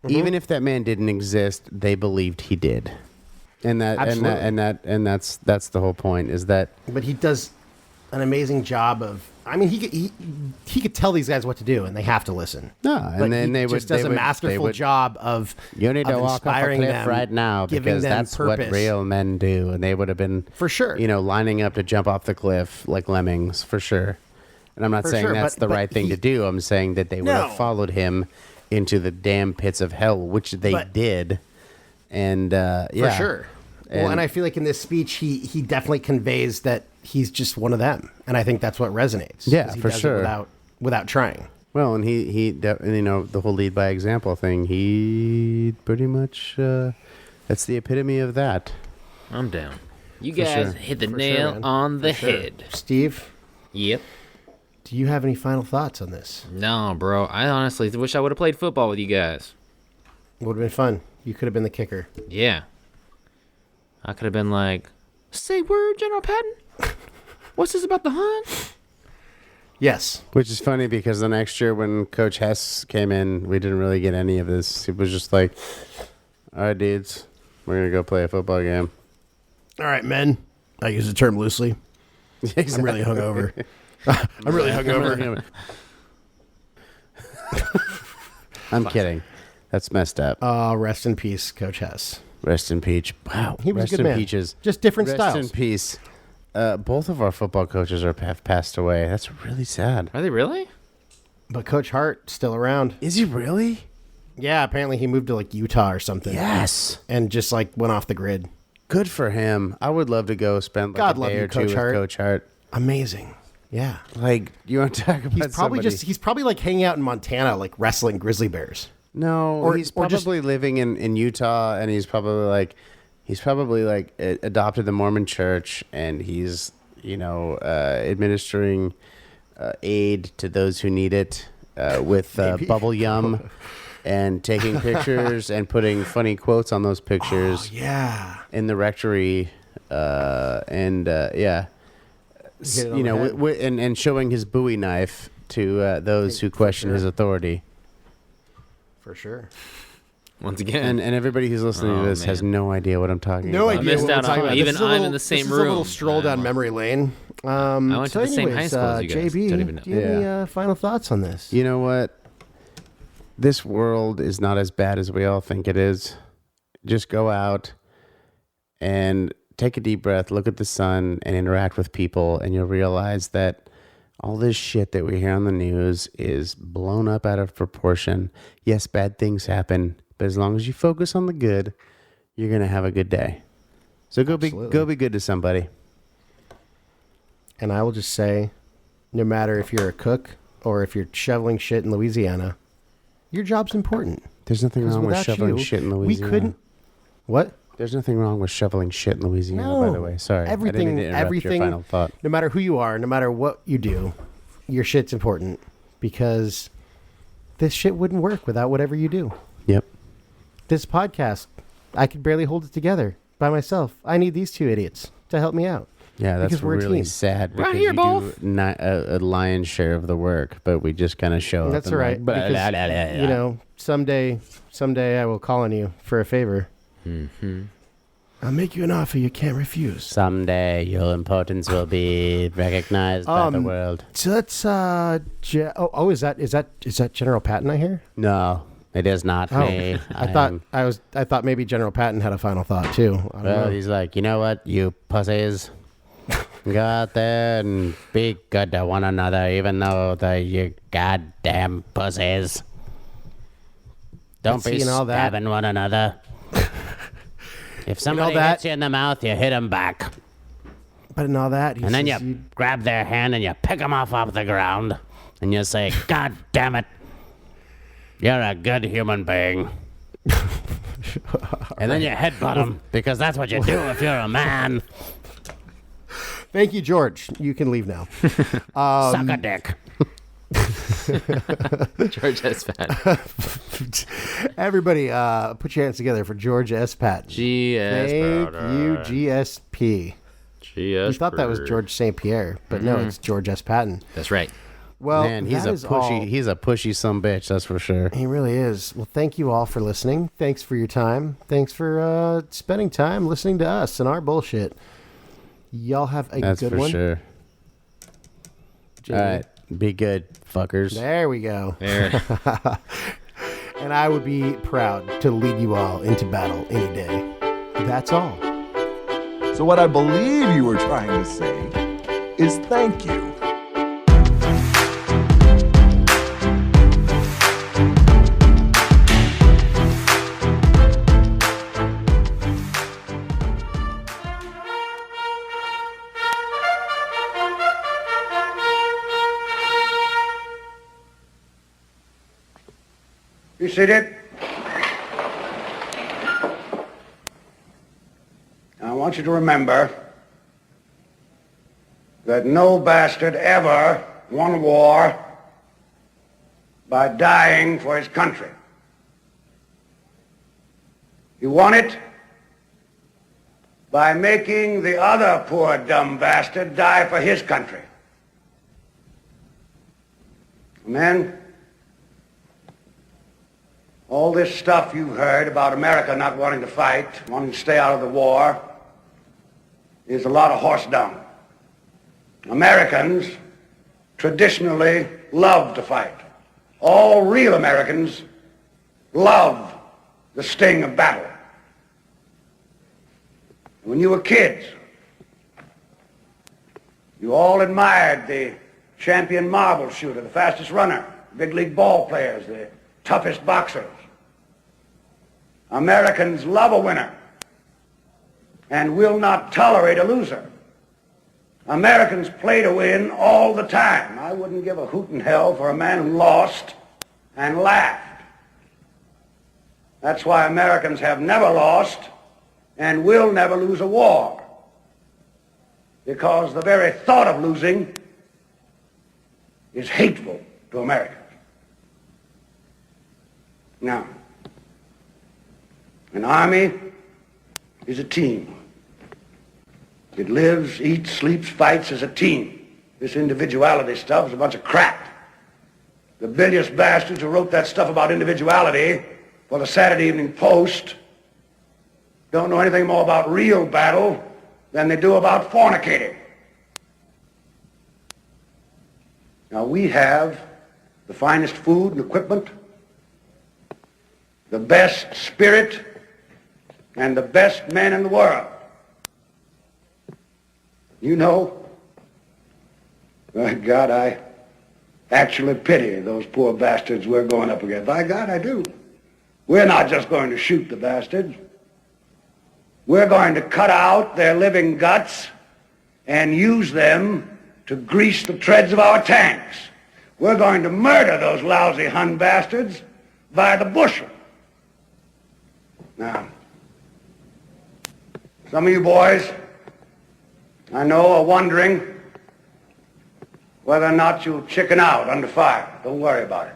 Even if that man didn't exist, they believed he did, and that's the whole point. Is that? But he does an amazing job of. I mean, he could tell these guys what to do, and they have to listen. No, and but then he does a masterful job of you need to walk off a inspiring cliff them, right now giving because them that's purpose. what real men do, and they would have been For sure. You know, lining up to jump off the cliff like lemmings for sure. And I'm not For saying sure, that's but the right thing to do. I'm saying that they would have followed him into the damn pits of hell, which they did. And For yeah, sure. And I feel like in this speech, he definitely conveys that he's just one of them, and I think that's what resonates. Yeah, 'cause he for does it sure. without trying. Well, and you know, the whole lead by example thing, he pretty much, that's the epitome of that. I'm down. You For guys sure. hit the For nail sure, man. on the For sure. head. Steve, Yep. do you have any final thoughts on this? No, bro. I honestly wish I would have played football with you guys. It would have been fun. You could have been the kicker. Yeah. I could have been like, say word, General Patton. What's this about the hunt? Yes. Which is funny because the next year when Coach Hess came in, we didn't really get any of this. It was just like, all right, dudes, we're going to go play a football game. All right, men. I use the term loosely. I'm really hungover. I'm really hungover. I'm kidding. That's messed up. Rest in peace, Coach Hess. Rest in peach. Wow. He was Rest a good in man. peaches. Just different Rest styles. in peace. Both of our football coaches have passed away. That's really sad. Are they really? But Coach Hart still around. Is he really? Yeah, apparently he moved to like Utah or something. Yes. And just like went off the grid. Good for him. I would love to go spend like God a love day you, or two Coach with Hart. Coach Hart. Amazing. Yeah. Like, you want to talk about He's probably like hanging out in Montana, like wrestling grizzly bears. No, Or- he's or just- probably living in Utah, and he's probably like adopted the Mormon church, and he's, you know, administering aid to those who need it with bubble yum and taking pictures and putting funny quotes on those pictures Yeah. in the rectory, and yeah, Hit it on you the know, head. and showing his Bowie knife to those who question his authority. For sure. Once again. And everybody who's listening Oh, to this has man. no idea what I'm talking No about. idea missed what we're out on- talking about. even This is a I'm in little- the same this is a little room. stroll down memory lane. I went to the same high school as you guys. JB, Don't even know. do you have any final thoughts on this? You know what? This world is not as bad as we all think it is. Just go out and take a deep breath, look at the sun, and interact with people, and you'll realize that all this shit that we hear on the news is blown up out of proportion. Yes, bad things happen, but as long as you focus on the good, you're gonna have a good day. So go be good to somebody. And I will just say, no matter if you're a cook or if you're shoveling shit in Louisiana, your job's important. There's nothing 'Cause wrong with without shoveling you, shit in Louisiana. We couldn't. What? There's nothing wrong with shoveling shit in Louisiana, No. by the way. Sorry. I didn't mean to interrupt your final thought. No matter who you are, no matter what you do, your shit's important because this shit wouldn't work without whatever you do. Yep. This podcast, I could barely hold it together by myself. I need these two idiots to help me out. Yeah, that's Because we're a really team. sad. Right Because here, you both. do not a lion's share of the work, but we just kind of show up. That's and all right. like, Because, blah, blah, blah, blah. you know, someday I will call on you for a favor. Mm-hmm. I'll make you an offer you can't refuse. Someday your importance will be recognized by the world. So that's is that General Patton I hear? No, it is not me. I thought maybe General Patton had a final thought too. I don't Well, know. he's like, you know what, you pussies, go out there and be good to one another, even though you goddamn pussies. Don't be seeing all that. stabbing one another. If somebody that- hits you in the mouth, you hit him back. But in all that, he And then says you grab their hand and you pick them off the ground. And you say, God damn it. You're a good human being. And then you headbutt them because that's what you do if you're a man. Thank you, George. You can leave now. Suck a dick. George S. Patton. Everybody, put your hands together for George S. Patton. G.S. Thank you, GSP. G.S. You thought that was George St. Pierre, but no, it's George S. Patton. That's right. Well, Man, he's that a is pushy. all- He's a pushy sumbitch. That's for sure. He really is. Well, thank you all for listening. Thanks for your time. Thanks for spending time listening to us and our bullshit. Y'all have a That's good for one. sure. Jamie. All right, be good, fuckers. There we go. There. And I would be proud to lead you all into battle any day. That's all. So what I believe you were trying to say is thank you. Be seated. I want you to remember that no bastard ever won a war by dying for his country. He won it by making the other poor dumb bastard die for his country. And then all this stuff you've heard about America not wanting to fight, wanting to stay out of the war, is a lot of horse dung. Americans traditionally love to fight. All real Americans love the sting of battle. When you were kids, you all admired the champion marble shooter, the fastest runner, big league ball players, the toughest boxers. Americans love a winner and will not tolerate a loser. Americans play to win all the time. I wouldn't give a hoot in hell for a man who lost and laughed. That's why Americans have never lost and will never lose a war, because the very thought of losing is hateful to Americans. Now, an army is a team. It lives, eats, sleeps, fights as a team. This individuality stuff is a bunch of crap. The bilious bastards who wrote that stuff about individuality for the Saturday Evening Post don't know anything more about real battle than they do about fornicating. Now, we have the finest food and equipment, the best spirit, and the best men in the world. You know, by God, I actually pity those poor bastards we're going up against. By God, I do. We're not just going to shoot the bastards. We're going to cut out their living guts and use them to grease the treads of our tanks. We're going to murder those lousy Hun bastards by the bushel. Now, some of you boys, I know, are wondering whether or not you'll chicken out under fire. Don't worry about it.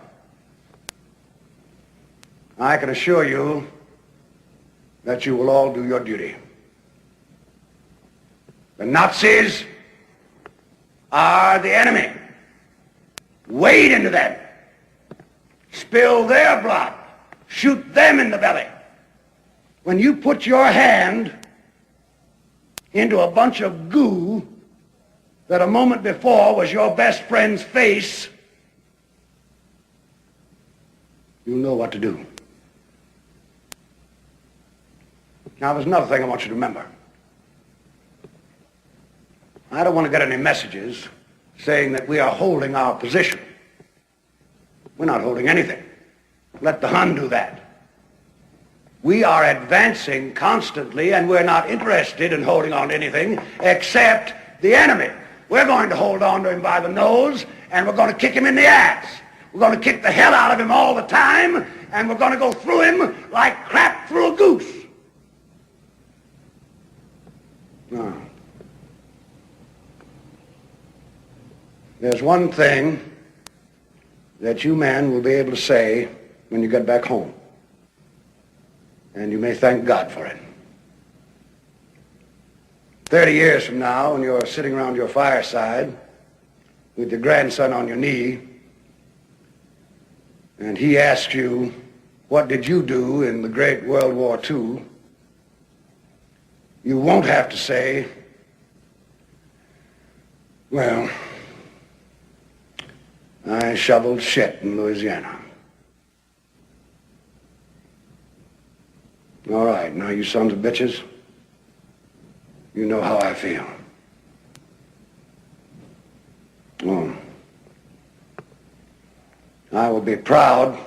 I can assure you that you will all do your duty. The Nazis are the enemy. Wade into them. Spill their blood. Shoot them in the belly. When you put your hand into a bunch of goo that a moment before was your best friend's face, you know what to do. Now, there's another thing I want you to remember. I don't want to get any messages saying that we are holding our position. We're not holding anything. Let the Hun do that. We are advancing constantly, and we're not interested in holding on to anything except the enemy. We're going to hold on to him by the nose, and we're going to kick him in the ass. We're going to kick the hell out of him all the time, and we're going to go through him like crap through a goose. Now, there's one thing that you men will be able to say when you get back home, and you may thank God for it. 30 years from now, when you're sitting around your fireside with your grandson on your knee, and he asks you, what did you do in the great World War II? You won't have to say, well, I shoveled shit in Louisiana. All right, now you sons of bitches, you know how I feel. Oh. I will be proud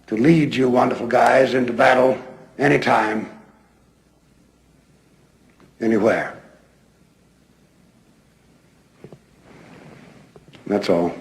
to lead you wonderful guys into battle anytime, anywhere. That's all.